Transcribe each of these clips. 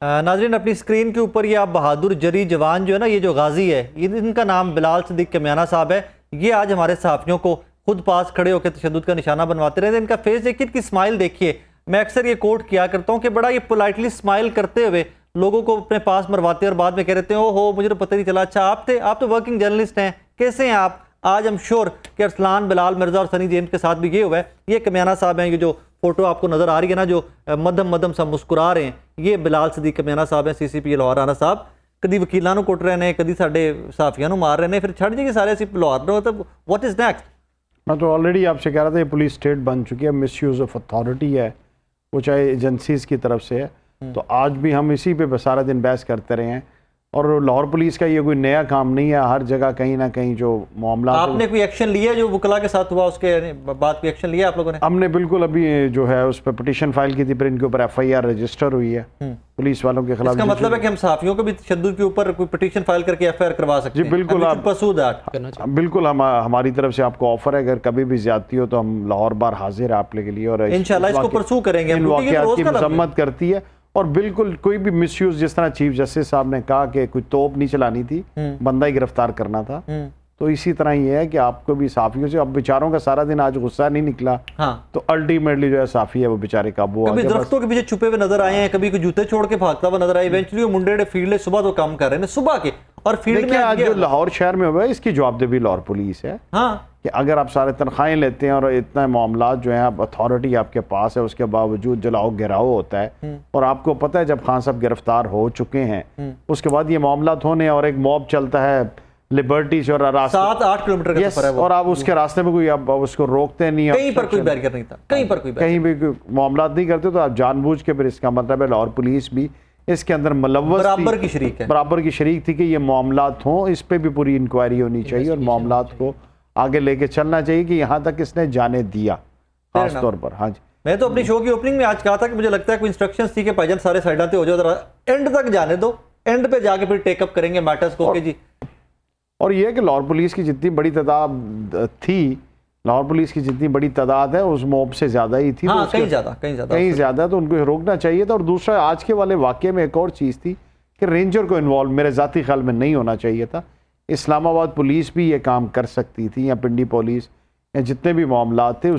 नाजरीन, अपनी स्क्रीन के ऊपर ये आप बहादुर जरी जवान जो है ना, ये जो गाजी है, इनका नाम बिलाल सिद्दीक कमियाना साहब है। ये आज हमारे सहाफ़ियों को खुद पास खड़े होकर तशद्दुद का निशाना बनवाते रहे। इनका फेस देखिए, इनकी स्माइल देखिए। मैं अक्सर ये कोट किया करता हूँ कि बड़ा ये पोलाइटली स्माइल करते हुए लोगों को अपने पास मरवाते हैं और बाद में कह रहे हैं हो मुझे तो पता नहीं चला। अच्छा, आप तो वर्किंग जर्नलिस्ट हैं, कैसे हैं आप? आज हम श्योर कि अरसलान, बिलाल मिर्ज़ा और सनी जेम्स के साथ भी ये हुआ है। ये कमियाना साहब हैं, ये जो फोटो आपको नजर आ रही है ना, जो मध्यम सा मुस्कुरा रहे हैं, ये बिलाल सिद्दीक कमियाना साहब हैं, CCP लाहौर। राना साहब कभी वकीलों को कुट रहे हैं, कभी साडे सहाफियों मार रहे हैं, फिर छड़ जाएंगे सारे असी लाहौर। मतलब व्हाट इज नेक्स्ट? मैं तो ऑलरेडी आपसे कह रहा था, ये पुलिस स्टेट बन चुकी है, मिस यूज़ ऑफ अथॉरिटी है, वो चाहे एजेंसीज की तरफ से है। तो आज भी हम इसी पे सारा दिन बहस करते रहे हैं। और लाहौर पुलिस का ये कोई नया काम नहीं है, हर जगह कहीं ना कहीं जो मामला। आपने कोई एक्शन लिया जो वकला के साथ हुआ, उसके बाद कोई एक्शन लिया आप लोगों ने? हमने बिल्कुल अभी जो है उस पर पिटीशन फाइल की थी, फिर इनके ऊपर FIR रजिस्टर हुई है पुलिस वालों के खिलाफ। इसका मतलब है कि हम सहाफियों को भी तशद्दुद के ऊपर कोई पिटीशन फाइल करके FIR करवा सकते हैं? जी बिल्कुल, बिल्कुल हमारी तरफ से आपको ऑफर है। अगर कभी भी ज्यादती हो तो हम लाहौर बार हाजिर है आपके लिए, और इंशाल्लाह इसको परसू करेंगे। इन वाक़यात की मजम्मत करती है। और बिल्कुल कोई भी मिसयूज, जिस तरह चीफ जस्टिस साहब ने कहा कि कोई तोप नहीं चलानी थी, बंदा ही गिरफ्तार करना था, तो इसी तरह ये है कि आपको भी साफियों से, अब बेचारों का सारा दिन आज गुस्सा नहीं निकला। हाँ। तो अल्टीमेटली जो है साफी है वो बेचारे काबू आ गए। कभी दरख्तों के पीछे छुपे हुए नजर आए हैं, कभी कोई जूते छोड़ के भागता हुआ नजर आए। इवेंचुअली वो मुंडे फील्ड सुबह तो काम कर रहे हैं सुबह के, और फील्ड में आज जो लाहौर शहर में हुआ है, इसकी जवाबदेही लाहौर पुलिस है। हाँ, कि अगर आप सारे तनख्वाहें लेते हैं और इतना मामला जो है अथॉरिटी आपके पास है, उसके बावजूद जलाओ गिराओ होता है, और आपको पता है जब खान साहब गिरफ्तार हो चुके हैं उसके बाद ये मामला होने, और एक मॉब चलता है लिबर्टी से, और 7-8 किलोमीटर का सफर है वो, और आप उसके रास्ते में कोई आप उसको रोकते नहीं, कहीं पर कोई बैरियर नहीं था, कहीं भी मामला नहीं करते, तो आप जानबूझ के, फिर इसका मतलब है लाहौर पुलिस भी इसके अंदर मुलव्वस बराबर की शरीक थी कि ये मामला हो, इस पे भी पूरी इंक्वायरी होनी चाहिए और मामला को आगे लेके चलना चाहिए कि यहाँ तक इसने जाने दिया, खास तौर पर। हाँ जी, मैं तो अपनी शो की ओपनिंग में आज कहा था कि मुझे लगता है कोई इंस्ट्रक्शंस थी कि भाईजान सारे साइड आते हो जाओ, जरा एंड तक जाने दो, एंड पे जाके फिर टेकअप करेंगे मैटर्स को। जी, और ये है कि लाहौर पुलिस की जितनी बड़ी तादाद थी, लाहौर पुलिस की जितनी बड़ी तादाद है उस मॉब से ज्यादा ही थी। हाँ, तो कहीं ज्यादा, तो उनको रोकना चाहिए था। और दूसरा, आज के वाले वाकये में एक और चीज़ थी कि रेंजर को इन्वॉल्व मेरे ज़ाती ख्याल में नहीं होना चाहिए था। इस्लामाबाद पुलिस भी ये काम कर सकती थी, या पिंडी पुलिस, या जितने भी मामला थे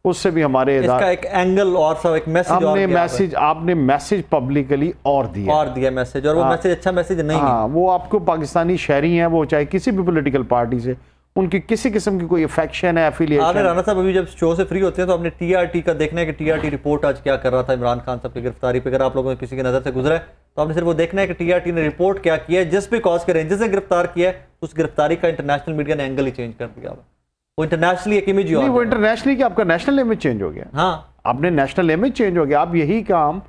उससे भी हमारे इसका एक एंगल और सब एक मैसेज आपने मैसेज पब्लिकली और दिया मैसेज, और वो मैसेज अच्छा मैसेज नहीं है। वो आपको पाकिस्तानी शहरी हैं, वो चाहे किसी भी पॉलिटिकल पार्टी से, उनकी किसी किस्म की कोई अफेक्शन है, एफिलिएशन। आपने राना साहब अभी जब शो से फ्री होते हैं तो आपने TRT का देखना है कि TRT रिपोर्ट आज क्या कर रहा था इमरान खान साहब की गिरफ्तारी पे। अगर आप लोगों ने किसी की नजर से गुजरा है तो आपने सिर्फ वो देखना है कि TRT ने रिपोर्ट क्या किया है। जस्ट बिकॉज के रेंजर्स ने गिरफ्तार किया है, उस गिरफ्तारी का इंटरनेशनल मीडिया ने एंगल ही चेंज कर दिया। वो इंटरनेशनली एक इमेज, वो इंटरनेशनली कि आपका नेशनल इमेज चेंज हो गया। हाँ, आपने नेशनल इमेज चेंज हो गया। आप यही काम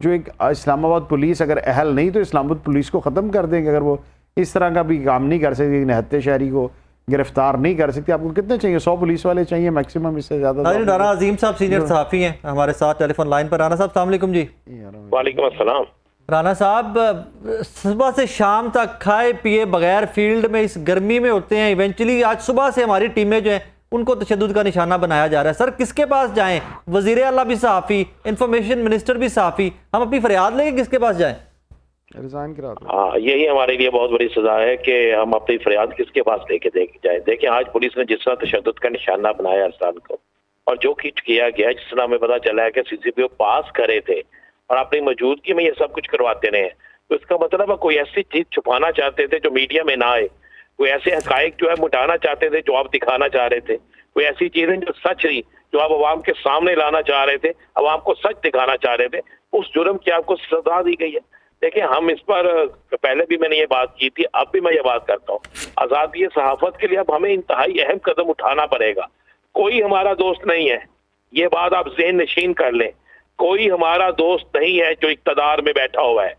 जो एक इस्लामाबाद पुलिस अगर अहल नहीं, तो इस्लामाबाद पुलिस को ख़त्म कर देंगे। अगर वो इस तरह का भी काम नहीं कर सकती, निहत्ते शहरी को गिरफ्तार नहीं कर सकती, आपको कितने चाहिए? 100 पुलिस वाले चाहिए मैक्सिमम, इससे ज्यादा। राना अजीम साहब सीनियर सहाफ़ी हैं हमारे साथ टेलीफोन लाइन पर। राना साहब अस्सलाम वालेकुम जी। वालेकुम अस्सलाम। राना साहब, सुबह से शाम तक खाए पिए बगैर फील्ड में इस गर्मी में होते हैं। इवेंचुअली आज सुबह से हमारी टीमें जो हैं उनको तशद्दुद का निशाना बनाया जा रहा है। सर, किसके पास जाएं? वज़ीर आला भी सहाफ़ी, इंफॉर्मेशन मिनिस्टर भी सहाफ़ी, हम अपनी फरियाद लेके किसके पास जाएं? रिजाइन करा दो। हाँ, यही हमारे लिए बहुत बड़ी सजा है कि हम अपनी फरियाद किसके पास लेके जाए। देखिए, आज पुलिस ने जिस तरह तशद्दुद का निशाना बनाया अरसलान को, और जो किट किया गया, जिस तरह हमें पता चला है कि CCP पास करे थे और अपनी मौजूदगी में ये सब कुछ करवाते रहे, तो इसका मतलब है कोई ऐसी चीज छुपाना चाहते थे जो मीडिया में ना आए, कोई ऐसे हकाइक जो है मुटाना चाहते थे जो आप दिखाना चाह रहे थे, कोई ऐसी चीजें जो सच थी जो आप अवाम के सामने लाना चाह रहे थे, अवाम को सच दिखाना चाह रहे थे, उस जुर्म की आपको सजा दी गई है। देखिए, हम इस पर पहले भी मैंने ये बात की थी, अब भी मैं ये बात करता हूँ, आज़ादी सहाफत के लिए अब हमें इंतहाई अहम कदम उठाना पड़ेगा। कोई हमारा दोस्त नहीं है, ये बात आप ज़हन नशीन कर लें। कोई हमारा दोस्त नहीं है जो इक़्तिदार में बैठा हुआ है,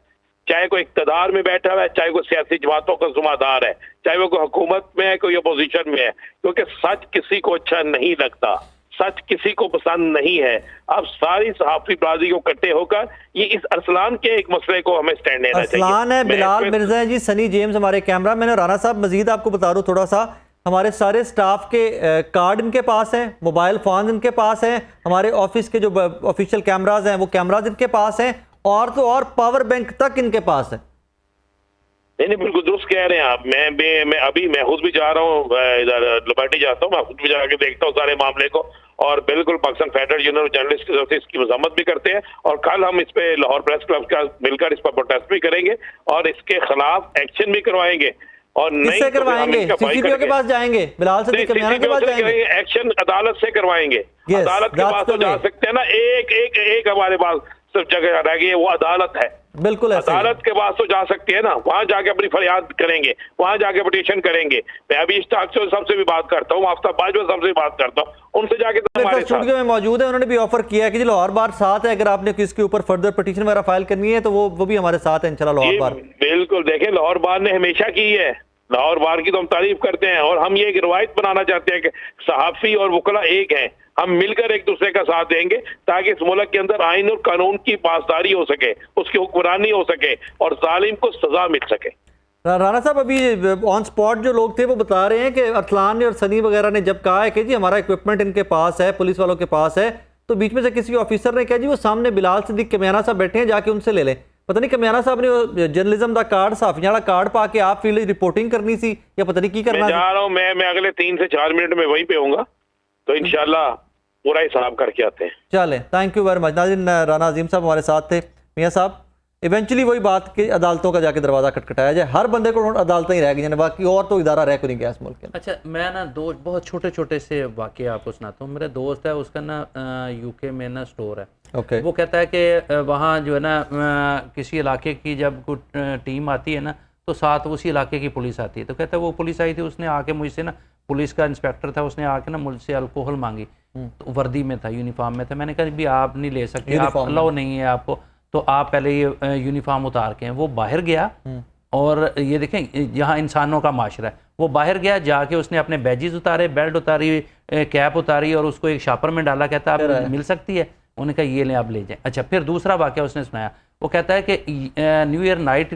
चाहे कोई इक़्तिदार में बैठा हुआ है, चाहे कोई सियासी जमातों का ज़िम्मेदार है, चाहे वो कोई हुकूमत में है, कोई अपोजिशन में है, क्योंकि सच किसी को अच्छा नहीं लगता, सच किसी को पसंद नहीं है। अब सारी सहाफी बरादरी को इकट्ठे होकर ये इस अरसलान के एक मसले को हमें स्टैंड लेना चाहिए। अरसलान है, बिलाल मिर्जा है जी, सनी जेम्स हमारे कैमरा मैन। राना साहब, मजीद आपको बता दूं थोड़ा सा, हमारे सारे स्टाफ के कार्ड इनके पास हैं, मोबाइल फ़ोन इनके पास हैं, हमारे ऑफिस के जो ऑफिशियल कैमराज हैं वो कैमराज इनके पास हैं, और तो और पावर बैंक तक इनके पास है। नहीं, बिल्कुल दुरुस्त कह रहे हैं आप। मैं अभी मैं खुद भी जा रहा हूँ, इधर लिबर्टी जाता हूँ, मैं खुद भी जाके देखता हूँ सारे मामले को, और बिल्कुल पाकिस्तान फेडरल यूनियन जर्नलिस्ट की तरफ से इसकी मजम्मत भी करते हैं, और कल हम इस पे लाहौर प्रेस क्लब का मिलकर इस पर प्रोटेस्ट भी करेंगे और इसके खिलाफ एक्शन भी करवाएंगे। और किससे करवाएंगे? सीसीपीओ के पास जाएंगे, बिलाल सिद्दीक कमियाना के पास जाएंगे, एक्शन अदालत से करवाएंगे। अदालत के पास तो जा सकते हैं ना, एक हमारे पास सिर्फ जगह रह गई है, वो अदालत है। बिल्कुल अदालत के पास तो जा सकते हैं ना, वहां जाके अपनी फरियाद करेंगे, वहां जाके पिटीशन करेंगे। मैं अभी स्टाक से सबसे भी बात करता हूँ, आफ्ताब बाजवा सबसे भी बात करता हूँ, उनसे जाके हमारे स्टूडियो में मौजूद है, उन्होंने भी ऑफर किया है कि लाहौर बार साथ है, अगर आपने किसके ऊपर फर्दर पिटीशन वगैरह फाइल करनी है तो वो भी हमारे साथ है इंशाल्लाह। लाहौर बार बिल्कुल, देखें लाहौर बार ने हमेशा की है, लाहौर बार की तो हम तारीफ करते हैं, और हम ये एक रिवायत बनाना चाहते हैं कि सहाफी और वकला एक हैं, हम मिलकर एक दूसरे का साथ देंगे ताकि इस मुल्क के अंदर आइन और कानून की पासदारी हो सके, उसकी हुक्मरानी हो सके और जालिम को सजा मिल सके। राना साहब, अभी ऑन स्पॉट जो लोग थे वो बता रहे हैं कि अरसलान ने और सनी वगैरह ने जब कहा है कि जी हमारा इक्विपमेंट इनके पास है, पुलिस वालों के पास है, तो बीच में से किसी ऑफिसर ने कहा जी वो सामने बिलाल सिद्दीक कमियाना साहब बैठे हैं, जाके उनसे ले लें। पता नहीं कमियाना साहब ने जर्नलिज्म का कार्ड, साफियां वाला कार्ड पा के आप फील्ड रिपोर्टिंग करनी सी या पता नहीं की करना। मैं जा रहा हूं, मैं अगले 3 से 4 मिनट में वहीं पे होऊंगा, तो इंशाल्लाह पूरा हिसाब करके आते हैं। चले, थैंक यू वेरी मच। नाज़रीन, राना अजीम साहब हमारे साथ थे। मियाँ साहब, इवेंचुअली वही बात कि अदालतों का जाके दरवाज़ा खटखटाया जाए, हर बंदे को अदालतें ही रह गई, बाकी और तो इदारा रह को नहीं गया इस मुल्क के। अच्छा, मैं ना दो बहुत छोटे छोटे से वाक़े आपको सुनाता हूँ। मेरा दोस्त है, उसका ना यूके में ना स्टोर है। ओके। वो कहता है कि वहाँ जो है ना किसी इलाके की जब कोई टीम आती है ना, तो साथ उसी इलाके की पुलिस आती है। तो कहता है वो पुलिस आई थी, उसने आके मुझसे ना, पुलिस का इंस्पेक्टर था, उसने आके ना मुझसे अल्कोहल मांगी, तो वर्दी में था, यूनिफॉर्म में था। मैंने कहा भी आप नहीं ले सकते, आप अलाउ नहीं है आपको, तो आप पहले ये यूनिफॉर्म उतार के हैं। वो बाहर गया, और ये देखें यहाँ इंसानों का माशरा है, वो बाहर गया, जाके उसने अपने बैजेस उतारे, बेल्ट उतारी, कैप उतारी, और उसको एक शापर में डाला। कहता है आप मिल सकती है? उन्होंने कहा ये लें, आप ले जाएं। अच्छा, फिर दूसरा वाक़या उसने सुनाया। वो कहता है कि न्यू ईयर नाइट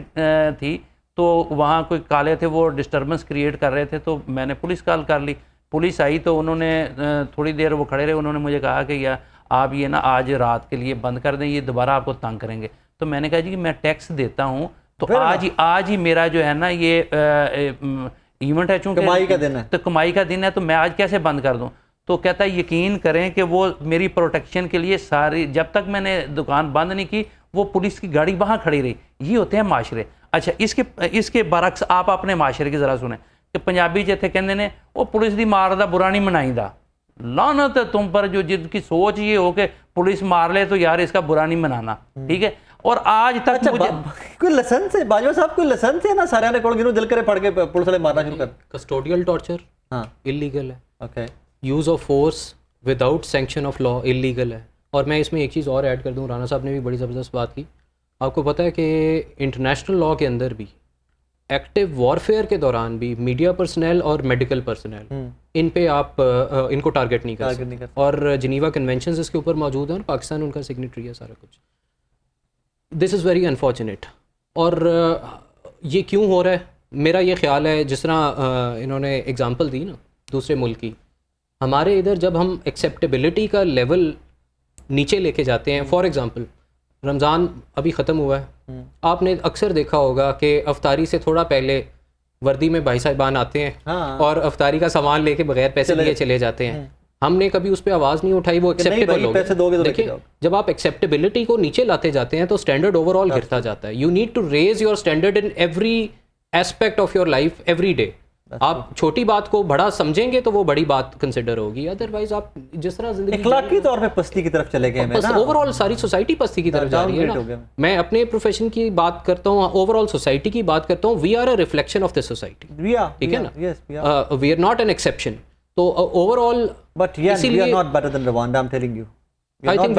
थी, तो वहाँ कोई काले थे, वो डिस्टर्बेंस क्रिएट कर रहे थे, तो मैंने पुलिस कॉल कर ली। पुलिस आई तो उन्होंने थोड़ी देर वो खड़े रहे, उन्होंने मुझे कहा कि यार आप ये ना आज रात के लिए बंद कर दें, ये दोबारा आपको तंग करेंगे। तो मैंने कहा जी कि मैं टैक्स देता हूँ, तो आज ही मेरा जो है ना ये इवेंट है, चूँकि कमाई का दिन है, तो कमाई का दिन है, तो मैं आज कैसे बंद कर दूँ? तो कहता है यकीन करें कि वो मेरी प्रोटेक्शन के लिए सारी, जब तक मैंने दुकान बंद नहीं की, वो पुलिस की गाड़ी वहाँ खड़ी रही। ये होते हैं माशरे। अच्छा, इसके बरक्स आप अपने माशरे की ज़रा सुने कि पंजाबी जिथे कहते ने वो पुलिस की मार दा बुरा नहीं मनाईदा। लानत है तुम पर जो जिनकी सोच ये हो कि पुलिस मार ले तो यार इसका बुरा नहीं मनाना, ठीक है। और आज तक अच्छा, मुझे कोई लेसन से बाजवा साहब, कोई लेसन से ना सारे ने कोल गिनो दिल करे पड़ के पुलिस वाले मारना शुरू कर। कस्टोडियल टॉर्चर हाँ, इलीगल है। Okay. Use of force without sanction of law illegal है। और मैं इसमें एक चीज़ और ऐड कर दूं, राना साहब ने भी बड़ी ज़बरदस्त बात की। आपको पता है कि इंटरनेशनल लॉ के अंदर भी एक्टिव वॉरफेयर के दौरान भी मीडिया पर्सनल और मेडिकल पर्सनल इन पे आप इनको टारगेट नहीं कर सकते। और जिनीवा कन्वेंशंस इसके ऊपर मौजूद हैं और पाकिस्तान उनका सिग्नेटरी है, सारा कुछ। This is very unfortunate. और ये क्यों हो रहा है? मेरा ये ख्याल है, जिस तरह इन्होंने एग्जांपल दी ना दूसरे मुल्क की, हमारे इधर जब हम एक्सेप्टेबिलिटी का लेवल नीचे लेके जाते हैं, फॉर एग्ज़ाम्पल रमज़ान अभी ख़त्म हुआ है, आपने अक्सर देखा होगा कि अफ्तारी से थोड़ा पहले वर्दी में भाई साहिबान आते हैं, हाँ, और अफ्तारी का सामान लेके बगैर पैसे लिए चले जाते हैं। हमने कभी उस पर आवाज़ नहीं उठाई, वो एक्सेप्टेबल हो गया। देखिए, जब आप एक्सेप्टेबिलिटी को नीचे लाते जाते हैं तो स्टैंडर्ड ओवरऑल गिरता जाता है। You need to raise your standard in every aspect of your life every day. आप छोटी बात को बड़ा समझेंगे तो वो बड़ी बात कंसिडर होगी, अदरवाइज आप जिस तरह जिंदगी इखलाकी तौर पे पस्ती की तरफ चले गए, ओवरऑल सारी सोसाइटी पस्ती की तरफ जा रही है ना। मैं अपने प्रोफेशन की बात करता हूँ, ओवरऑल सोसाइटी की बात करता हूँ। We are a reflection of the society, ठीक है ना। We are not an exception. तो overall, but we are not better than Rwanda, I am telling you. I think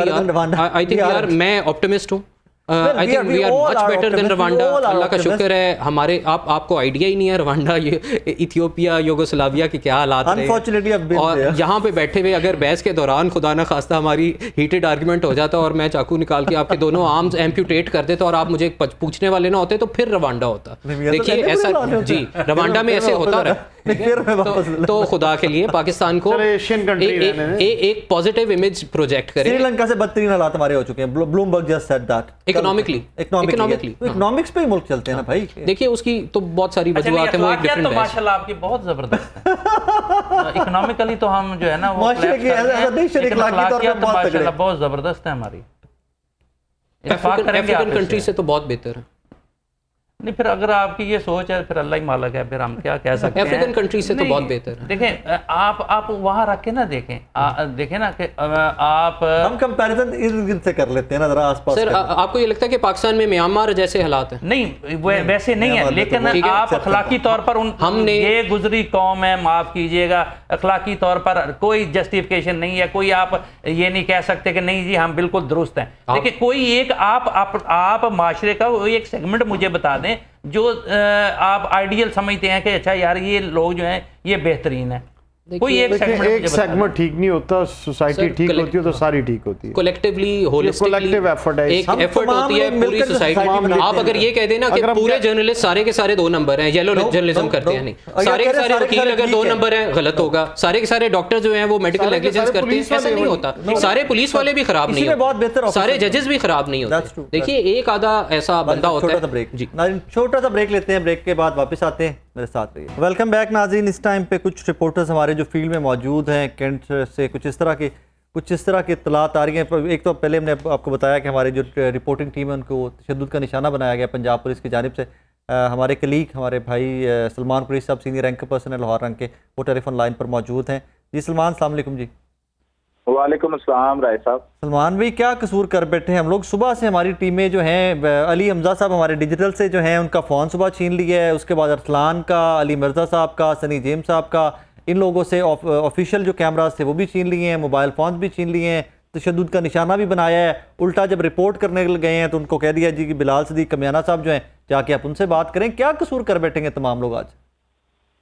we are, मैं ऑप्टिमिस्ट हूँ। I think we are much better than Rwanda. अल्लाह का शुक्र है हमारे, आपको आइडिया ही नहीं है रवांडा, ये इथियोपिया, यूगोस्लाविया के क्या हालात रहे। और यहाँ पे बैठे हुए अगर बहस के दौरान खुदा ना खास्ता हमारी हीटेड आर्गुमेंट हो जाता और मैं चाकू निकाल के आपके दोनों आर्म्स एम्प्यूटेट कर देता और आप मुझे पूछने वाले ना होते, तो फिर रवांडा होता। देखिए ऐसा, जी रवांडा में ऐसे होता रहा ठीक है? फिर मैं वापस तो खुदा के लिए पाकिस्तान को चलो एशियन कंट्री रहने दें। एक पॉजिटिव इमेज प्रोजेक्ट करें। श्रीलंका से बदतरीन हालात हमारे हो चुके हैं। Bloomberg just said that economically economics पे ही मुल्क चलते हैं ना भाई। देखिए उसकी तो बहुत सारी वजूहत है, वो एक डिफरेंट तो माशाल्लाह आपकी बहुत जबरदस्त है। इकोनॉमिकली तो हम जो है ना वो माशरे की ऐसा नहीं, शरीक इखलाकी तौर पे बहुत तगड़े। माशाल्लाह बहुत जबरदस्त है हमारी। इत्तेफाक करेंगे आप अफ्रीकन इससे। कंट्री से तो बहुत बेहतर है। नहीं फिर अगर आपकी ये सोच है फिर अल्लाह ही मालिक है, फिर हम क्या कह सकते हैं। अफ्रीकन कंट्री से तो नहीं, बहुत बेहतर है। देखें आप वहाँ रख के ना देखें देखें ना कि आप हम कंपैरिजन इर्द-गिर्द से कर लेते हैं ना, जरा आसपास सर कर लेते हैं। आपको ये लगता है कि पाकिस्तान में म्यांमार जैसे हालात हैं? नहीं वैसे नहीं है, ठीक लेकिन है, आप अखलाकी तौर पर ये गुजरी कौम है, माफ कीजिएगा, अखलाकी तौर पर कोई जस्टिफिकेशन नहीं है। कोई आप ये नहीं कह सकते कि नहीं जी हम बिल्कुल दुरुस्त हैं। देखिए कोई एक आप माशरे का एक सेगमेंट मुझे बता दें जो आप आइडियल समझते हैं कि अच्छा यार ये लोग जो हैं ये बेहतरीन है। कोई एक सेगमेंट ठीक नहीं होता, सोसाइटी ठीक होती है तो सारी ठीक होती है। कलेक्टिवली होलिस्टिकली एफर्ट है, एक एफर्ट होती है पूरी सोसाइटी। आप अगर ये कह देना कि पूरे जर्नलिस्ट सारे के सारे 2 नंबर हैं, येलो जर्नलिज्म करते हैं, नहीं सारे के सारे वकील अगर 2 नंबर हैं गलत होगा। सारे के सारे डॉक्टर जो हैं वो मेडिकल नेग्लिजेंस करते हैं, ऐसा नहीं होता। सारे पुलिस वाले भी खराब नहीं होते, सारे जजेस भी खराब नहीं होते। देखिए एक आधा ऐसा बंदा होता है। जी छोटा सा ब्रेक लेते हैं, ब्रेक के बाद वापस आते हैं, मेरे साथ रहिए। वेलकम बैक नाज़रीन। इस टाइम पे कुछ रिपोर्टर्स हमारे जो फील्ड में मौजूद हैं कैंट से कुछ इस तरह की इत्तलात आ रही हैं। एक तो पहले हमने आपको बताया कि हमारी जो रिपोर्टिंग टीम है उनको तशद्दुद का निशाना बनाया गया पंजाब पुलिस की जानिब से। हमारे कलीग हमारे भाई सलमान कुरैशी साहब सीनियर रैंक पर्सन है लाहौर रंग के, वो टेलीफोन लाइन पर मौजूद हैं। जी सलमान, अस्सलाम वालेकुम। जी वालेकुम अस्सलाम राय साहब। सलमान भाई क्या कसूर कर बैठे हैं हम लोग? सुबह से हमारी टीमें जो हैं, अली हमजा साहब हमारे डिजिटल से जो हैं उनका फ़ोन सुबह छीन लिया है, उसके बाद अरसलान का, अली मिर्ज़ा साहब का, सनी जेम्स साहब का, इन लोगों से ऑफिशियल जो कैमराज थे वो भी छीन लिए हैं, मोबाइल फ़ोन भी छीन लिए हैं, तशद्दुद का निशाना भी बनाया है। उल्टा जब रिपोर्ट करने गए हैं तो उनको कह दिया जी कि बिलाल सदीक कमियाना साहब जो हैं जाके आप उनसे बात करें। क्या कसूर कर बैठेंगे तमाम लोग आज?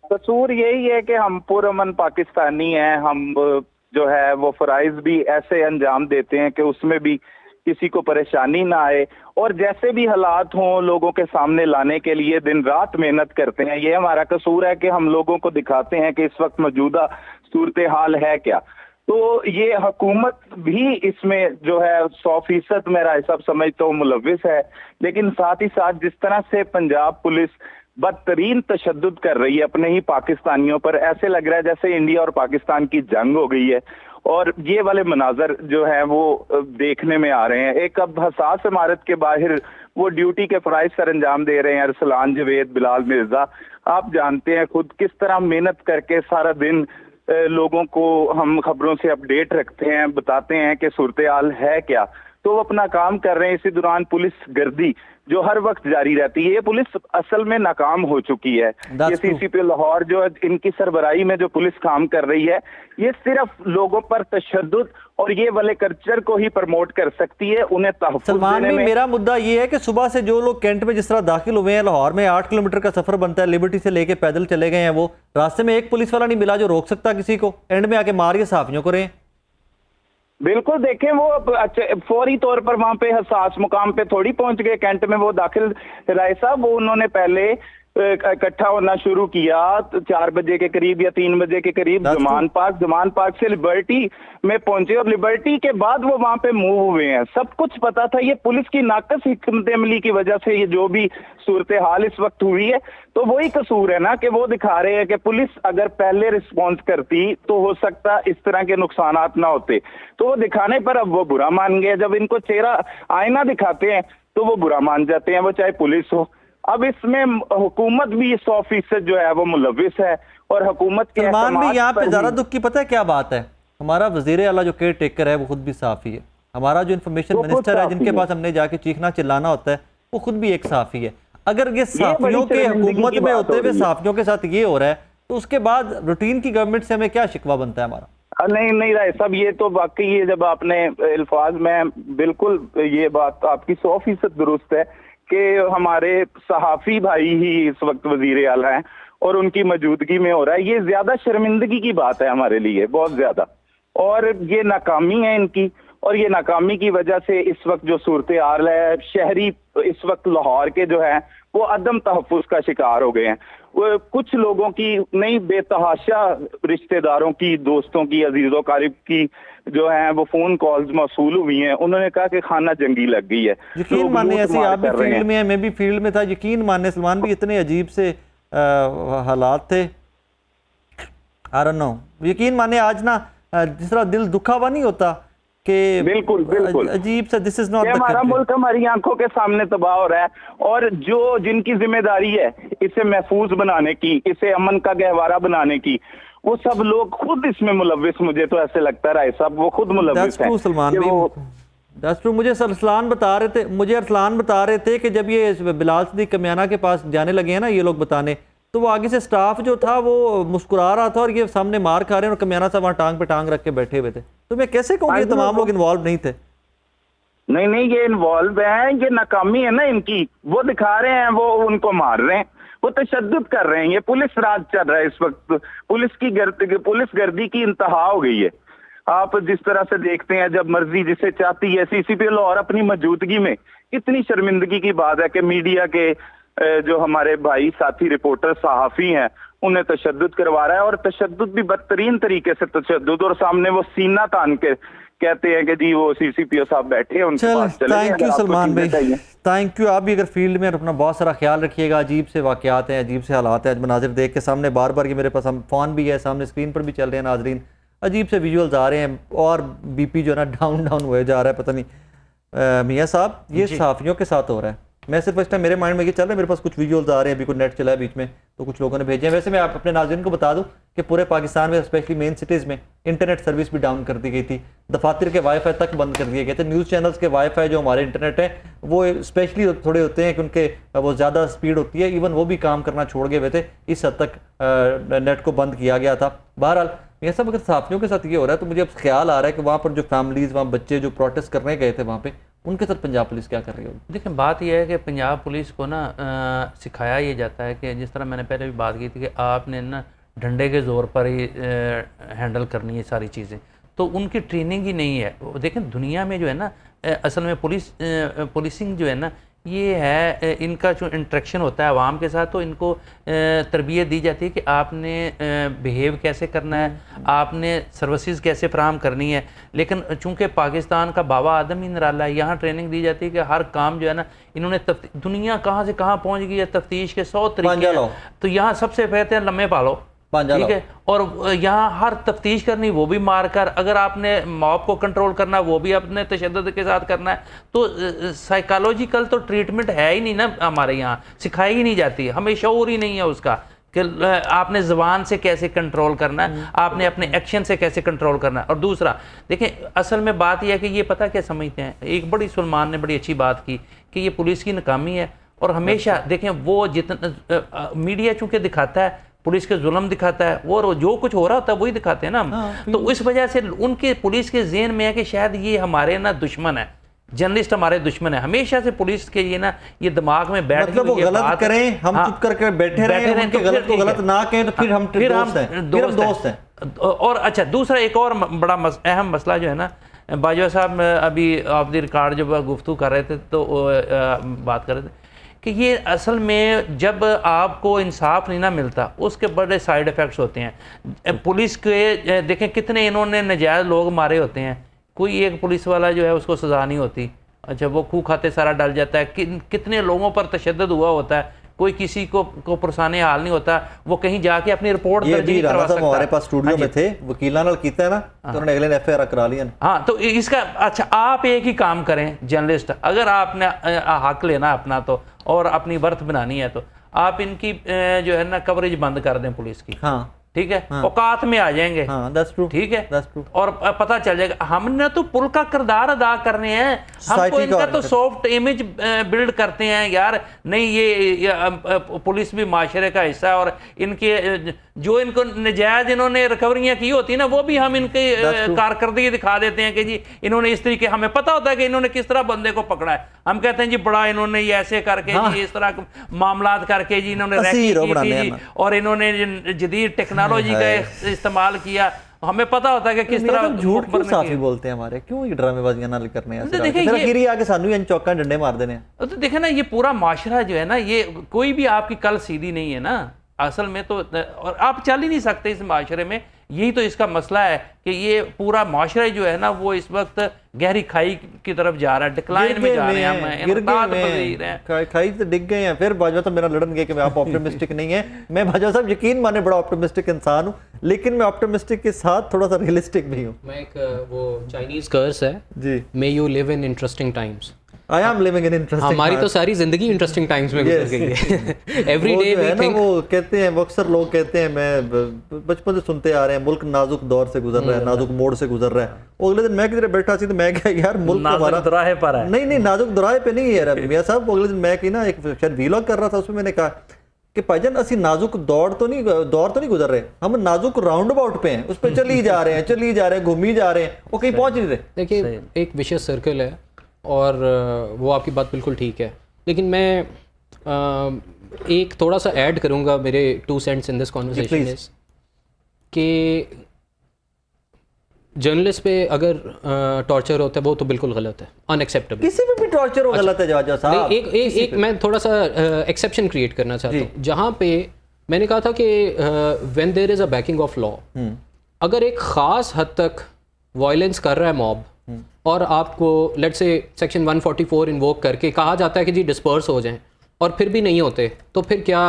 कसूर यही है कि हम पुरअमन पाकिस्तानी हैं, हम जो है वो फराइज भी ऐसे अंजाम देते हैं कि उसमें भी किसी को परेशानी ना आए, और जैसे भी हालात हों लोगों के सामने लाने के लिए दिन रात मेहनत करते हैं। ये हमारा कसूर है कि हम लोगों को दिखाते हैं कि इस वक्त मौजूदा सूरत हाल है क्या। तो ये हुकूमत भी इसमें जो है 100% मेरा हिसाब समझता हूँ मुलविस है, लेकिन साथ ही साथ जिस तरह से पंजाब पुलिस बदतरीन तशद्दुद कर रही है अपने ही पाकिस्तानियों पर, ऐसे लग रहा है जैसे इंडिया और पाकिस्तान की जंग हो गई है। और ये वाले मनाजर जो है वो देखने में आ रहे हैं। एक अब हसास इमारत के बाहर वो ड्यूटी के फराइज सर अंजाम दे रहे हैं अरसलान जवेद, बिलाल मिर्जा। आप जानते हैं खुद किस तरह मेहनत करके सारा दिन लोगों को हम खबरों से अपडेट रखते हैं, बताते हैं कि सूरत हाल है क्या। तो वो अपना काम कर रहे हैं। इसी दौरान पुलिस गर्दी जो हर वक्त जारी रहती है, ये पुलिस असल में नाकाम हो चुकी है। ये सीसीपी लाहौर जो इनकी सरबराही में जो पुलिस काम कर रही है, ये सिर्फ लोगों पर तशद्दुद और ये वाले कल्चर को ही प्रमोट कर सकती है, उन्हें तहफ़्फ़ुज़ सलमान देने में। मेरा मुद्दा ये है कि सुबह से जो लोग कैंट में जिस तरह दाखिल हुए हैं, लाहौर में 8 किलोमीटर का सफर बनता है, लिबर्टी से लेके पैदल चले गए हैं, वो रास्ते में एक पुलिस वाला नहीं मिला जो रोक सकता किसी को, एंड में आके मार के सहाफ़ियों को रहे। बिल्कुल देखें वो फौरी तौर पर वहां पे हसास मुकाम पे थोड़ी पहुंच गए कैंट में। वो दाखिल राय साहब वो उन्होंने पहले इकट्ठा होना शुरू किया 4 बजे के करीब या 3 बजे के करीब जमान पार्क से लिबर्टी में पहुंचे, और लिबर्टी के बाद वो वहां पे मूव हुए हैं। सब कुछ पता था। ये पुलिस की नाकस हिकमत अमली की वजह से ये जो भी सूरत हाल इस वक्त हुई है, तो वही कसूर है ना कि वो दिखा रहे हैं कि पुलिस अगर पहले रिस्पॉन्स करती तो हो सकता इस तरह के नुकसानात ना होते। तो वो दिखाने पर अब वो बुरा मान गए। जब इनको चेहरा आईना दिखाते हैं तो वो बुरा मान जाते हैं, वो चाहे पुलिस हो। अब इसमें हुकूमत भी 100% जो है वो मुलविस है, और हुकूमत के सलमान भी यहाँ पे ज़रा दुख की पता है क्या बात है, हमारा वजीर आला जो केयर टेकर है वो खुद भी साफ़ी है, हमारा जो इन्फॉर्मेशन मिनिस्टर है जिनके पास हमने जाके चीखना चिल्लाना होता है वो खुद भी एक साफ़ी है। अगर ये साफ़ियों के हुकूमत में होते हुए साफ़ियों के साथ ये हो रहा है तो उसके बाद रूटीन की गवर्नमेंट से हमें क्या शिकवा बनता है हमारा? नहीं राय साहब, ये तो वाकई ये जब आपने अल्फाज में बिल्कुल ये बात आपकी 100% दुरुस्त है कि हमारे सहाफ़ी भाई ही इस वक्त वजीर आला हैं और उनकी मौजूदगी में हो रहा है। ये ज्यादा शर्मिंदगी की बात है हमारे लिए, बहुत ज्यादा, और ये नाकामी है इनकी। और ये नाकामी की वजह से इस वक्त जो सूरत हाल है, शहरी तो इस वक्त लाहौर के जो है वो अदम तहफ़्फ़ुज़ का शिकार हो गए हैं। वो कुछ लोगों की नहीं, बेतहाशा रिश्तेदारों की, दोस्तों की, अजीज़ों कारिब की जो है वो फ़ोन कॉल्स मौसूल हुई हैं। उन्होंने कहा कि खाना जंगी लग गई है। यकीन लोग माने, लूट ऐसे मार आप भी कर रहे फील्ड हैं। में है, मैं भी फील्ड में था, यकीन माने सलमान भी इतने अजीब से हालात थे, आई डोंट नो। यकीन माने आज ना जिस तरह दिल दुखा हुआ नहीं होता कि बिल्कुल बिल्कुल अजीब सा, दिस इज नॉट द हमारा कंट्री। मुल्क हमारी आंखों के सामने तबाह हो रहा है, और जो जिनकी जिम्मेदारी है इसे महफूज बनाने की, इसे अमन का गहवारा बनाने की, वो सब लोग खुद इसमें मुलव्विस, मुझे तो ऐसे लगता है सब वो खुद मुलव्विस हैं। सलमान कि भाई, वो- दैट्स ट्रू। मुझे अरसलान बता रहे थे कि जब ये बिलाल सिद्दीक कमियाना के पास जाने लगे हैं ना ये लोग बताने, तो वो आगे से स्टाफ जो था वो मुस्कुरा रहा था और ये सामने मार खा रहे हैं और कमियाना साहब वहाँ टांग पे टांग रख के बैठे हुए थे। तो मैं कैसे कहूँ ये तमाम लोग इन्वॉल्व नहीं थे? नहीं नहीं, ये इन्वॉल्व है, ये नाकामी है ना इनकी। वो दिखा रहे हैं, वो उनको मार रहे हैं, वो तशद्दुद कर रहे हैं। ये पुलिस राज चल रहा है इस वक्त, पुलिस गर्दी की इंतहा हो गई है। आप जिस तरह से देखते हैं, जब मर्जी जिसे चाहती है सीसीपी लाहौर अपनी मौजूदगी में, कितनी शर्मिंदगी की बात है कि मीडिया के जो हमारे भाई साथी रिपोर्टर सहाफी हैं उन्हें तशद्दुद करवा रहा है, और तशद्दुद भी बदतरीन तरीके से तशद्दुद, और सामने वो सीना तान के कहते हैं कि जी वो सीसीपीओ साहब बैठे हैं उनके पास चले जाएं, थैंक यू अगर आपको सलमान चीजें भाई, चाहिए। Thank you. आप भी अगर फील्ड में अपना बहुत सारा ख्याल रखिएगा। अजीब से वाक़यात हैं, अजीब से हालात हैं, मनाजिर देख के सामने बार बार, ये मेरे पास हम फ़ोन भी है सामने, स्क्रीन पर भी चल रहे हैं नाजरीन, अजीब से विजुअल्स आ रहे हैं और बीपी जो है ना डाउन हुए जा रहा है। पता नहीं मियाँ साहब, ये सहाफ़ियों के साथ हो रहा है। मैं सिर्फ इस टाइम मेरे माइंड में ये चल रहा है, मेरे पास कुछ विजुअल्स आ रहे हैं, अभी कोई नेट चला है बीच में तो कुछ लोगों ने भेजे हैं। वैसे मैं आप अपने नाज़रीन को बता दूं कि पूरे पाकिस्तान में स्पेशली मेन सिटीज़ में इंटरनेट सर्विस भी डाउन कर दी गई थी, दफातर के वाईफाई तक बंद कर दिए गए थे। न्यूज़ चैनल्स के वाईफाई जो हमारे इंटरनेट है वो स्पेशली थोड़े होते हैं कि उनके वो ज़्यादा स्पीड होती है, इवन वो भी काम करना छोड़ गए हुए थे, इस हद तक नेट को बंद किया गया था। बहरहाल ये सब अगर सहाफ़ियों के साथ ये हो रहा है तो मुझे अब ख्याल आ रहा है कि वहाँ पर जो फैमिलीज़, वहाँ बच्चे जो प्रोटेस्ट करने गए थे वहाँ पे, उनके साथ पंजाब पुलिस क्या कर रही होगी? देखिए, बात यह है कि पंजाब पुलिस को ना सिखाया ये जाता है कि जिस तरह मैंने पहले भी बात की थी कि आपने ना डंडे के ज़ोर पर ही हैंडल करनी है सारी चीज़ें, तो उनकी ट्रेनिंग ही नहीं है। देखें दुनिया में जो है ना असल में पुलिसिंग जो है ना ये है, इनका जो इंटरेक्शन होता है आवाम के साथ, तो इनको तरबियत दी जाती है कि आपने बिहेव कैसे करना है, आपने सर्विसेज कैसे फराहम करनी है। लेकिन चूंकि पाकिस्तान का बाबा आदम ही निराला है, यहाँ ट्रेनिंग दी जाती है कि हर काम जो है ना इन्होंने दुनिया कहाँ से कहाँ पहुँच गई है, तफ्तीश के 100 तरीके हैं, तो यहाँ सबसे कहते हैं लम्हे पालो, ठीक है। और यहाँ हर तफ्तीश करनी वो भी मार कर, अगर आपने मॉब को कंट्रोल करना वो भी अपने तशद्दुद के साथ करना है, तो साइकोलॉजिकल तो ट्रीटमेंट है ही नहीं ना, हमारे यहाँ सिखाई ही नहीं जाती, हमें शऊर ही नहीं है उसका कि आपने ज़बान से कैसे कंट्रोल करना है, आपने अपने एक्शन से कैसे कंट्रोल करना है। और दूसरा देखें, असल में बात यह है कि ये पता क्या समझते हैं, एक बड़ी सलमान ने बड़ी अच्छी बात की कि ये पुलिस की नाकामी है, और हमेशा देखें वो जितना मीडिया चूँकि दिखाता है, पुलिस के जुल्म दिखाता है, वो जो कुछ हो रहा होता है वही दिखाते हैं ना हम। तो इस वजह से उनके पुलिस के ज़हन में है कि शायद ये हमारे ना दुश्मन है, जर्नलिस्ट हमारे दुश्मन है। हमेशा से पुलिस के ये ना ये दिमाग में बैठ मतलब वो गलत करें हम चुप करके बैठे रहे, उनके गलत को गलत ना कहें तो फिर हम दोस्त हैं। और अच्छा, दूसरा एक और बड़ा अहम मसला जो है ना, बाजवा साहब अभी ऑफ द रिकॉर्ड जब गुफ्तगू कर रहे थे तो बात कर रहे थे कि ये असल में जब आपको इंसाफ नहीं ना मिलता उसके बड़े साइड इफ़ेक्ट्स होते हैं। पुलिस के देखें कितने इन्होंने नजायज़ लोग मारे होते हैं, कोई एक पुलिस वाला जो है उसको सज़ा नहीं होती, अच्छा वो खूह खाते सारा डल जाता है, कितने लोगों पर तशद्दुद हुआ होता है, कोई किसी को पुरसाने हाल नहीं होता, वो कहीं जाके अपनी रिपोर्ट दर्ज नहीं करवा सकता। हमारे पास स्टूडियो में थे, वकील नाल कीता है ना, तो उन्होंने अगले ने एफआईआर करा लिया। हाँ, तो इसका अच्छा आप एक ही काम करें जर्नलिस्ट, अगर आपने हक लेना अपना तो और अपनी वर्थ बनानी है तो आप इनकी जो है ना कवरेज बंद कर दें पुलिस की। हाँ ठीक है, औकात में आ जाएंगे। हाँ, that's true, ठीक है, that's true। और पता चल जाएगा। हमने तो पुल का किरदार अदा करने हैं, हमको इनका तो सॉफ्ट इमेज बिल्ड करते हैं यार, नहीं ये पुलिस भी माशरे का हिस्सा है, और इनके जो इनको नजायज इन्होंने रिकवरियां की होती ना वो भी हम इनके कारकर्दगी दिखा देते हैं कि जी इन्होंने इस तरीके, हमें पता होता है कि इन्होंने किस तरह बंदे को पकड़ा है, हम कहते हैं जी बड़ा इन्होंने ये ऐसे करके जी इस तरह मामला करके जी इन्होंने रैकिंग की थी जी, और इन्होंने जदीद टेक्नोलॉजी का इस्तेमाल किया, हमें पता होता है कि किस तरह झूठ क्यों मुकबरने साफी की- बोलते हैं हमारे, क्यों ये ड्रामेबाजियां ना करने हैं? तो देखिए फिर ये- आखिर आके सानू इन चौका डंडे मार देने हैं। तो देखे ना, ये पूरा माशरा जो है ना, ये कोई भी आपकी कल सीधी नहीं है ना असल में तो, और आप चल ही नहीं सकते इस माशरे में। यही तो इसका मसला है कि ये पूरा माशरा जो है ना वो इस वक्त गहरी खाई की तरफ जा रहा है, डिक्लाइन में जा रहे हैं, हम गिर इनकाद गए पजीर हैं। हैं, खाई से डिग गए हैं। फिर बाजवा साहब मेरा लड़न गए कि मैं आप ऑप्टिमिस्टिक नहीं है। मैं बाजवा साहब यकीन माने बड़ा ऑप्टिमिस्टिक इंसान हूँ, लेकिन मैं ऑप्टिमिस्टिक के साथ थोड़ा सा रियलिस्टिक भी हूँ। मैं एक वो चाइनीज कर्स है, जी, may you live in interesting times. I am living in interesting. हमारी तो सारी जिंदगी इंटरेस्टिंग टाइम्स में गुजर गई है। एवरी डे वी थिंक, वो कहते हैं, वो अक्सर लोग कहते हैं, मैं बचपन से सुनते आ रहे हैं, मुल्क नाजुक दौर से गुजर रहा है, नाजुक मोड़ से गुजर रहा है। वो अगले दिन मैं किधर बैठा सी तो मैं क्या यार मुल्क नाजुक हमारा दुराहे पर है। नहीं नाजुक दुराहे पे नहीं है मियां साहब। अगले दिन मैं की ना एक शायद वीलॉग कर रहा था, उसमें मैंने कहा कि भाईजान असि नाजुक दौर तो नहीं गुजर रहे, हम नाजुक राउंड अबाउट पे हैं, उस पर चली जा रहे हैं, घूमी जा रहे हैं, वो कहीं पहुंच नहीं रहे। देखिए एक विशेष सर्कल है और वो आपकी बात बिल्कुल ठीक है, लेकिन मैं एक थोड़ा सा ऐड करूंगा मेरे 2 cents in this conversation is कि जर्नलिस्ट पे अगर टॉर्चर होता है वो तो बिल्कुल गलत है, अनएक्सेप्टेबल। किसी पे भी टॉर्चर हो गलत है जवाजा साहब। एक मैं थोड़ा सा एक्सेप्शन क्रिएट करना चाहता हूँ, जहाँ पे मैंने कहा था कि when there is a backing of law, अगर एक ख़ास हद तक वायलेंस कर रहा है मॉब और आपको लेट्स से सेक्शन 144 इन्वोक करके कहा जाता है कि जी डिस्पर्स हो जाएं और फिर भी नहीं होते, तो फिर क्या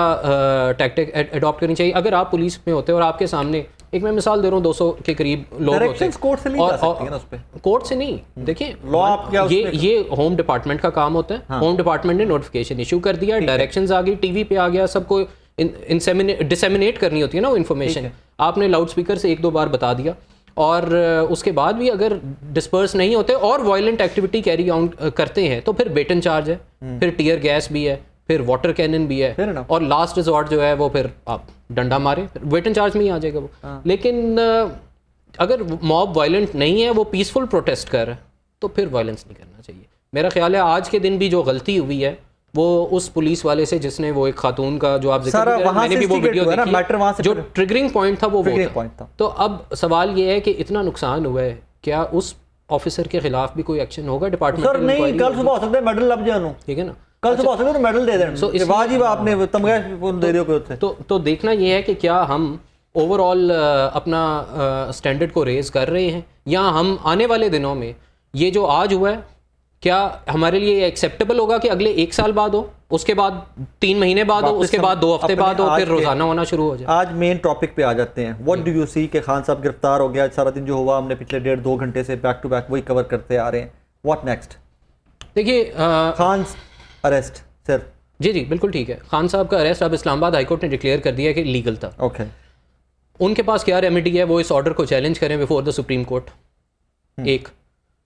टैक्टिक अडॉप्ट करनी चाहिए? अगर आप पुलिस में होते और आपके सामने, एक मैं मिसाल दे रहा हूँ, 200 के करीब लोग होते डायरेक्शंस कोर्ट से नहीं जा सकती है ना उस पे। कोर्ट से नहीं, देखिए लॉ आप क्या ये होम डिपार्टमेंट का काम होता है। होम डिपार्टमेंट ने नोटिफिकेशन इशू कर दिया, डायरेक्शंस आ गई, टीवी पे आ गया, सबको डिसेमिनेट करनी होती है ना वो इन्फॉर्मेशन। आपने लाउड स्पीकर से 1-2 बार बता दिया और उसके बाद भी अगर डिस्पर्स नहीं होते और वायलेंट एक्टिविटी कैरी आउट करते हैं तो फिर बेटन चार्ज है, फिर टीयर गैस भी है, फिर वाटर कैनन भी है, और लास्ट रिजॉर्ट जो है वो फिर आप डंडा मारे, वेटन चार्ज में ही आ जाएगा वो। लेकिन अगर मॉब वायलेंट नहीं है, वो पीसफुल प्रोटेस्ट कर रहा है, तो फिर वायलेंस नहीं करना चाहिए। मेरा ख्याल है आज के दिन भी जो गलती हुई है वो उस पुलिस वाले से जिसने वो एक खातून का जो आप जिक्र कर रहे हैं, मैंने भी वो वीडियो देखी, जो ट्रिगरिंग पॉइंट था वो था। तो अब सवाल ये है कि इतना नुकसान हुआ है, क्या उस ऑफिसर के खिलाफ भी कोई एक्शन होगा डिपार्टमेंट? सर नहीं, कल सुबह हो सकता है मेडल लग जाए, ठीक है ना, कल सुबह हो सकता है मेडल दे दें, वाजिब आपने तमगा दे दियो कोई। तो देखना ये है कि क्या हम ओवरऑल अपना स्टैंडर्ड को रेज कर रहे हैं, या हम आने वाले दिनों में ये जो आज हुआ है क्या हमारे लिए एक्सेप्टेबल होगा कि अगले 1 साल बाद हो, उसके बाद 3 महीने बाद हो, उसके बाद 2 हफ्ते बाद हो, फिर रोजाना होना शुरू हो जाए। आज मेन टॉपिक पे आ जाते हैं। व्हाट डू यू सी के खान साहब गिरफ्तार हो गया, सारा दिन जो हुआ हमने पिछले 1.5-2 घंटे से बैक टू बैक वही कवर करते आ रहे हैं। What next? देखिए खान अरेस्ट सर, जी बिल्कुल ठीक है, खान साहब का अरेस्ट अब इस्लामाबाद हाईकोर्ट ने डिक्लेयर कर दिया कि लीगल था। ओके, उनके पास क्या रेमेडी है, वो इस ऑर्डर को चैलेंज करें बिफोर द सुप्रीम कोर्ट, एक,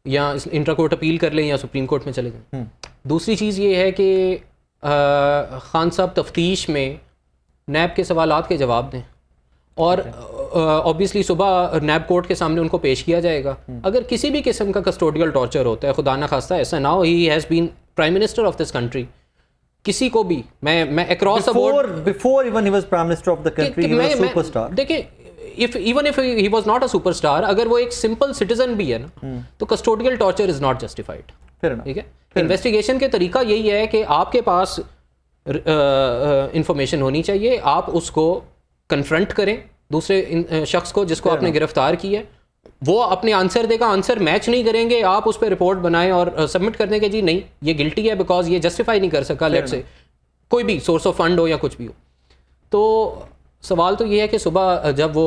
या इंट्रा कोर्ट अपील कर लें या सुप्रीम कोर्ट में चले जाएं। दूसरी चीज़ ये है कि खान साहब तफ्तीश में नैब के सवालात के जवाब दें, और ऑब्वियसली सुबह नैब कोर्ट के सामने उनको पेश किया जाएगा। अगर किसी भी किस्म का कस्टोडियल टॉर्चर होता है, खुदा ना खास्ता ऐसा ना हो, he has been prime minister of this country, किसी को भी मैं across the board, before even he was prime minister of the country, he was superstar. देखिए even if he was not a superstar, अगर वो एक सिंपल सिटीजन भी है ना, तो custodial torture is not justified, ठीक है। इन्वेस्टिगेशन के तरीका यही है कि आपके पास इंफॉर्मेशन होनी चाहिए, आप उसको कन्फ्रंट करें दूसरे शख्स को जिसको आपने गिरफ्तार किया है, वो अपने आंसर देगा, आंसर मैच नहीं करेंगे, आप उस पर रिपोर्ट बनाएं और सबमिट कर दें कि जी नहीं ये गिल्टी है बिकॉज ये जस्टिफाई नहीं कर सका, लेट से कोई भी सोर्स ऑफ फंड हो या कुछ भी हो। तो सवाल तो ये है कि सुबह जब वो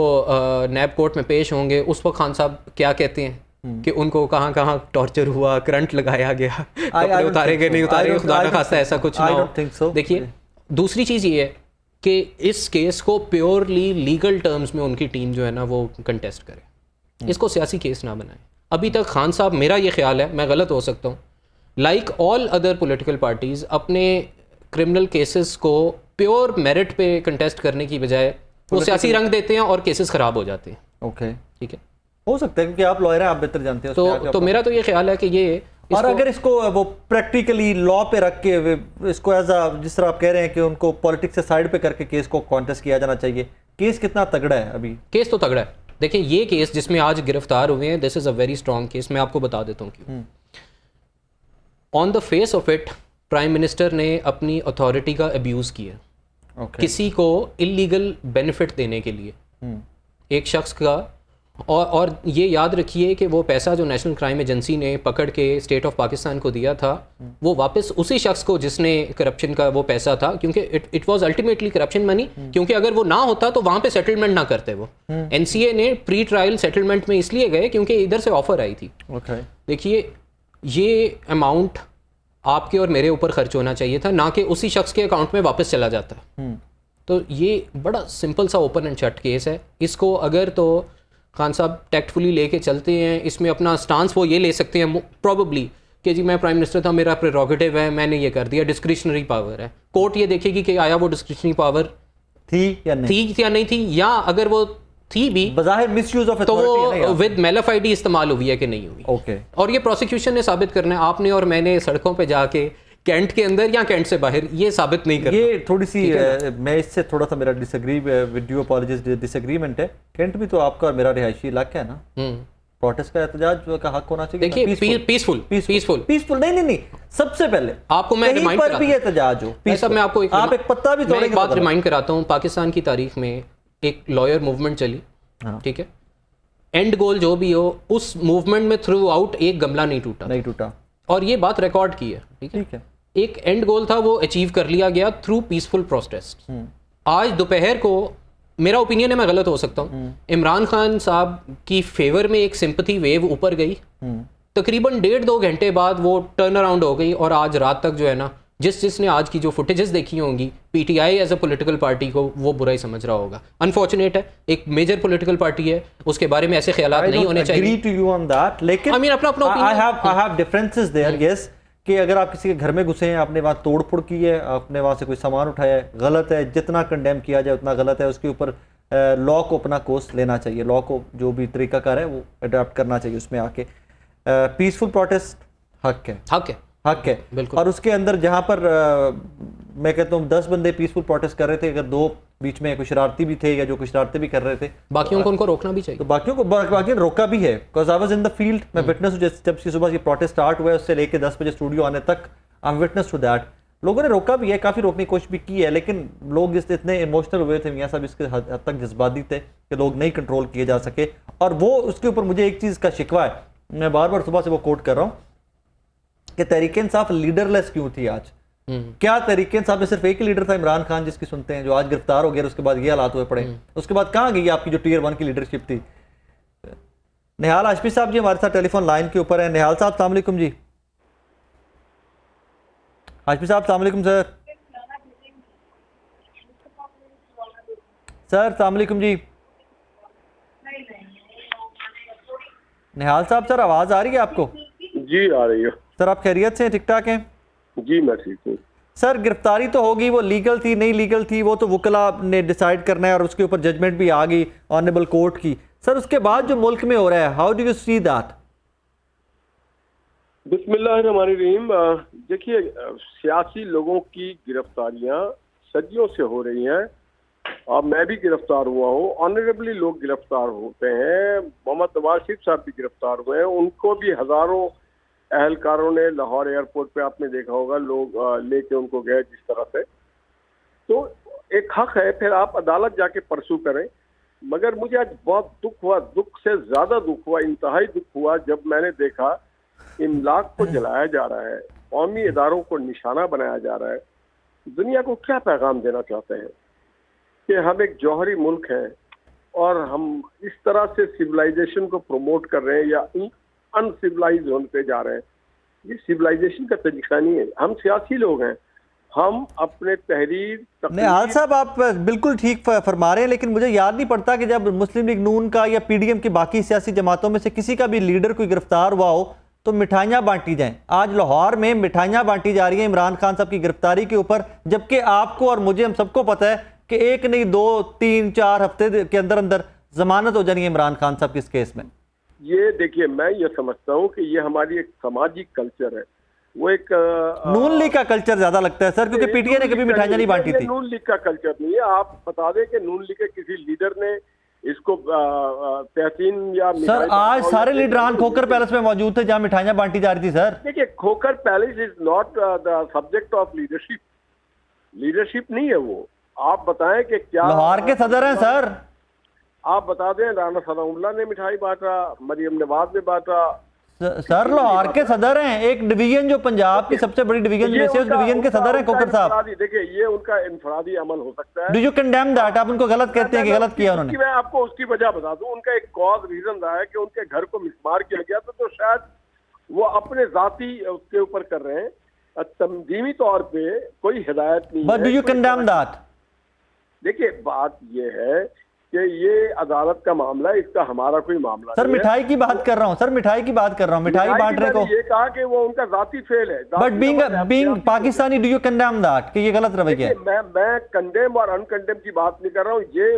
नैब कोर्ट में पेश होंगे उस वक्त खान साहब क्या कहते हैं कि उनको कहाँ कहाँ टॉर्चर हुआ, करंट लगाया गया, कपड़े उतारे गए नहीं उतारे, खुदा ना खास्ता ऐसा कुछ ना हो। देखिए दूसरी चीज़ ये है कि इस केस को प्योरली लीगल टर्म्स में उनकी टीम जो है ना वो कंटेस्ट करे, इसको सियासी केस ना बनाए। अभी तक खान साहब, मेरा ये ख्याल है, मैं गलत हो सकता हूँ, like all other political parties अपने क्रिमिनल केसेस को प्योर मेरिट पे कंटेस्ट करने की बजाय वो सियासी रंग देते हैं और केसेस खराब हो जाते हैं। ओके, ठीक है, हो सकता है क्योंकि आप लॉयर हैं, आप बेहतर जानते हैं। तो मेरा तो ये ख्याल है कि ये और अगर इसको वो प्रैक्टिकली लॉ पे रख के इसको एज अ, जिस तरह आप कह रहे हैं कि उनको पॉलिटिक्स से साइड पे करके केस को कॉन्टेस्ट किया जाना चाहिए, केस कितना तगड़ा है? अभी केस तो तगड़ा है, देखिए ये केस जिसमें आज गिरफ्तार हुए हैं, this is a very strong case. मैं आपको बता देता हूँ क्यों। On the face of it prime minister ने अपनी अथॉरिटी का अब्यूज़ किया किसी को इलीगल बेनिफिट देने के लिए, एक शख्स का। और ये याद रखिए कि वो पैसा जो नेशनल क्राइम एजेंसी ने पकड़ के स्टेट ऑफ पाकिस्तान को दिया था, वो वापस उसी शख्स को जिसने करप्शन का वो पैसा था, क्योंकि it was ultimately corruption money, क्योंकि अगर वो ना होता तो वहाँ पे सेटलमेंट ना करते वो। एनसीए ने प्री ट्रायल सेटलमेंट में इसलिए गए क्योंकि इधर से ऑफर आई थी। देखिए ये अमाउंट आपके और मेरे ऊपर खर्च होना चाहिए था, ना कि उसी शख्स के अकाउंट में वापस चला जाता। तो ये बड़ा सिंपल सा ओपन एंड शट केस है। इसको अगर तो खान साहब टैक्टफुली लेके चलते हैं, इसमें अपना स्टांस वो ये ले सकते हैं प्रॉबली कि जी मैं प्राइम मिनिस्टर था, मेरा प्रेरोगेटिव है, मैंने ये कर दिया, डिस्क्रिशनरी पावर है। कोर्ट ये देखेगी कि आया वो डिस्क्रिशनरी पावर थी या नहीं थी, या अगर वो थी भी बज़ाहिर मिसयूज ऑफ तो अथॉरिटी वो विद मेलाफाइडी इस्तेमाल हुई है कि नहीं हुई। ओके। और ये प्रोसिक्यूशन ने साबित करना है। आपने और मैंने सड़कों पे जाके कैंट के अंदर या कैंट से बाहर ये साबित नहीं करना। ये थोड़ी सी मैं इससे थोड़ा सा मेरा disagree with you apologies disagreement है। कैंट भी तो आपका और मेरा रिहायशी इलाका है ना, प्रोटेस्ट का एहतजाज का हक होना चाहिए। देखिए पीसफुल नहीं, सबसे पहले आपको मैं रिमाइंड पर भी एहतजाज हो, सब मैं आपको आप एक पत्ता भी मैं एक बात रिमाइंड कराता हूँ। पाकिस्तान की तारीख में एक लॉयर मूवमेंट चली, ठीक है, एंड गोल जो भी हो, उस मूवमेंट में थ्रू आउट एक गमला नहीं टूटा, और ये बात रिकॉर्ड की है, ठीक है। एक एंड गोल था, वो अचीव कर लिया गया थ्रू पीसफुल प्रोटेस्ट। आज दोपहर को, मेरा ओपिनियन है, मैं गलत हो सकता हूँ, इमरान खान साहब की फेवर में एक सिंपैथी वेव ऊपर गई। तकरीबन 1.5-2 घंटे बाद वो टर्न अराउंड हो गई, और आज रात तक जो है ना, जिसने आज की जो फुटेजेस देखी होंगी, PTI as a political party को वो बुरा ही समझ रहा होगा। अनफॉर्चुनेट है, एक मेजर पॉलिटिकल पार्टी है, उसके बारे में ऐसे ख्यालात नहीं होने चाहिए। agree to you on that, लेकिन I mean, अपना I have differences there, yes, कि अगर आप किसी के घर में घुसे हैं, आपने वहाँ तोड़-फोड़ की है, आपने वहाँ से कोई सामान उठाया है, गलत है। जितना कंडेम किया जाए उतना गलत है। उसके ऊपर लॉ को अपना कोर्स लेना चाहिए, लॉ को जो भी तरीकाकार है वो अडॉप्ट करना चाहिए उसमें आके। पीसफुल प्रोटेस्ट हक है बिल्कुल। और उसके अंदर जहाँ पर मैं कहता हूँ 10 बंदे पीसफुल प्रोटेस्ट कर रहे थे, अगर 2 बीच में कुछ शरारती भी थे या जो कुछ शरारतें भी कर रहे थे, बाकियों को उनको रोकना भी चाहिए। तो बाकियों रोका भी है। Because I was in the field, मैं विटनेस हूँ। जब से सुबह ये प्रोटेस्ट स्टार्ट हुआ है उससे लेके 10 बजे स्टूडियो आने तक I am witness to that. लोगों ने रोका भी है, काफ़ी रोकने की कोशिश भी की है, लेकिन लोग इतने इमोशनल हुए थे, मियां साहब इसके हद तक जज्बाती थे कि लोग नहीं कंट्रोल किए जा सके। और वो उसके ऊपर मुझे एक चीज़ का शिकवा है, मैं बार बार सुबह से वो कोट कर रहा हूँ कि तहरीक इंसाफ लीडरलेस क्यों थी आज। क्या तहरीक इंसाफ में सिर्फ एक ही लीडर था, इमरान खान, जिसकी सुनते हैं, जो आज गिरफ्तार हो गया, उसके बाद ये हालात हुए पड़े। उसके बाद कहाँ गई आपकी जो टियर 1 की लीडरशिप थी। निहाल हाशमी साहब जी हमारे साथ टेलीफोन लाइन के ऊपर है। निहाल साहब अस्सलाम वालेकुम जी। हाशमी साहब अस्सलाम वालेकुम सर। सर अस्सलाम वालेकुम जी। निहाल साहब, सर आवाज़ आ रही है आपको? जी आ रही है सर। आप खैरियत से ठीक ठाक हैं? जी मैं ठीक हूँ। सर गिरफ्तारी तो होगी, वो लीगल थी नहीं लीगल थी वो तो वकला ने डिसाइड करना है, और उसके ऊपर जजमेंट भी आ गई ऑनरेबल कोर्ट की। सर उसके बाद जो मुल्क में हो रहा है, how do you see that? बिस्मिल्लाहिर्रहमानिर्रहीम। देखिए, सियासी लोगों की गिरफ्तारियां सदियों से हो रही हैं, और मैं भी गिरफ्तार हुआ हूँ। ऑनरेबली लोग गिरफ्तार होते हैं। मोहम्मद नवाज शरीफ साहब भी गिरफ्तार हुए हैं, उनको भी हजारों एहलकारों ने लाहौर एयरपोर्ट पे, आपने देखा होगा, लोग लेके उनको गए जिस तरह से। तो एक हक है, फिर आप अदालत जाके परसू करें। मगर मुझे आज बहुत दुख हुआ, दुख से ज्यादा दुख हुआ, इंतहाई दुख हुआ, जब मैंने देखा इमलाक को जलाया जा रहा है, कौमी इदारों को निशाना बनाया जा रहा है। दुनिया को क्या पैगाम देना चाहते हैं कि हम एक जौहरी मुल्क हैं और हम इस तरह से सिविलाइजेशन को प्रमोट कर रहे हैं या अनसिविलाइज होते जा रहे हैं। ये सिविलाइजेशन का तरीका नहीं है। हम सियासी लोग हैं, हम अपने तहरीर। निहाल साहब आप बिल्कुल ठीक फरमा रहे हैं, लेकिन मुझे याद नहीं पड़ता कि जब मुस्लिम लीग नून का या पीडीएम की बाकी सियासी जमातों में से किसी का भी लीडर कोई गिरफ्तार हुआ हो तो मिठाइयाँ बांटी जाएं। आज लाहौर में मिठाइयाँ बांटी जा रही हैं इमरान खान साहब की गिरफ्तारी के ऊपर, जबकि आपको और मुझे, हम सबको पता है कि 1 नहीं 2 3 4 हफ्ते के अंदर अंदर जमानत हो जानी है इमरान खान साहब की इस केस में। ये देखिए, मैं ये समझता हूँ कि ये हमारी एक सामाजिक कल्चर है। वो एक नून लीग का कल्चर ज्यादा लगता है सर, क्योंकि पीटीआई ने कभी मिठाइयाँ नहीं बांटी थी। नून लीग का कल्चर नहीं है। आप बता दें कि नून लीग के किसी लीडर ने इसको तहसीन या सर मिठाई आज बांटो सारे या- लीडरान खोकर पैलेस में मौजूद थे जहां मिठाइयां बांटी जा रही थी सर। देखिए, Khokhar palace is not the subject of leadership. Leadership नहीं है वो। आप बताएं कि क्या लाहौर के सदर हैं सर। आप बता दें, राना सनाउल्लाह ने मिठाई बांटा, मरियम नवाज ने बांटा। सर लाहौर के सदर हैं, एक डिवीजन जो पंजाब की सबसे बड़ी डिवीजन में से उस डिवीजन के सदर हैं खोकर साहब। देखिए, ये उनका इनफरादी अमल हो सकता है। Do you condemn that? आप उनको गलत कहते हैं कि गलत किया उन्होंने? मैं आपको उसकी वजह बता दूं। उनका एक कॉज रीजन रहा है कि उनके घर को मिसमार किया गया, तो शायद वो अपने जाती उसके ऊपर कर रहे हैं। तंजीमी तौर पे कोई हिदायत नहीं बट है। Do you condemn that? देखिए, बात ये है कि ये अदालत का मामला है, इसका हमारा कोई मामला सर नहीं है। मिठाई की बात कर रहा हूँ सर, मिठाई की बात कर रहा हूँ, मिठाई बांटने को। ये कहा कि वो उनका जाती फेल है। But being Pakistani, do you condemn that कि ये गलत रवैया है? मैं कंडेम और अनकंडेम की बात नहीं कर रहा हूँ। ये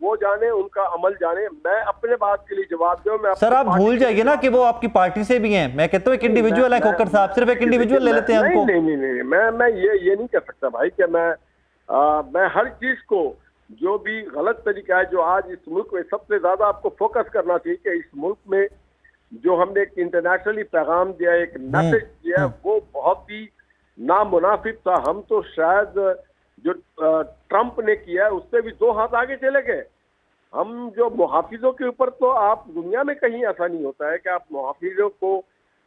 वो जाने, उनका अमल जाने। मैं अपने बात के लिए जवाब दूं। मैं सर आप भूल जाइए ना कि वो आपकी पार्टी से भी हैं। मैं कहता हूँ एक इंडिविजुअल है खोकर साहब, सिर्फ एक इंडिविजुअल ले लेते हैं उनको। नहीं, मैं ये नहीं कर सकता भाई कि मैं हर चीज को, जो भी गलत तरीका है, जो आज इस मुल्क में सबसे ज्यादा आपको फोकस करना चाहिए कि इस मुल्क में जो हमने एक इंटरनेशनली पैगाम दिया, एक मैसेज दिया, वो बहुत ही नामुनासिब था। हम तो शायद जो ट्रंप ने किया है उससे भी 2 हाथ आगे चले गए। हम जो मुहाफिजों के ऊपर, तो आप दुनिया में कहीं ऐसा नहीं होता है कि आप मुहाफिजों को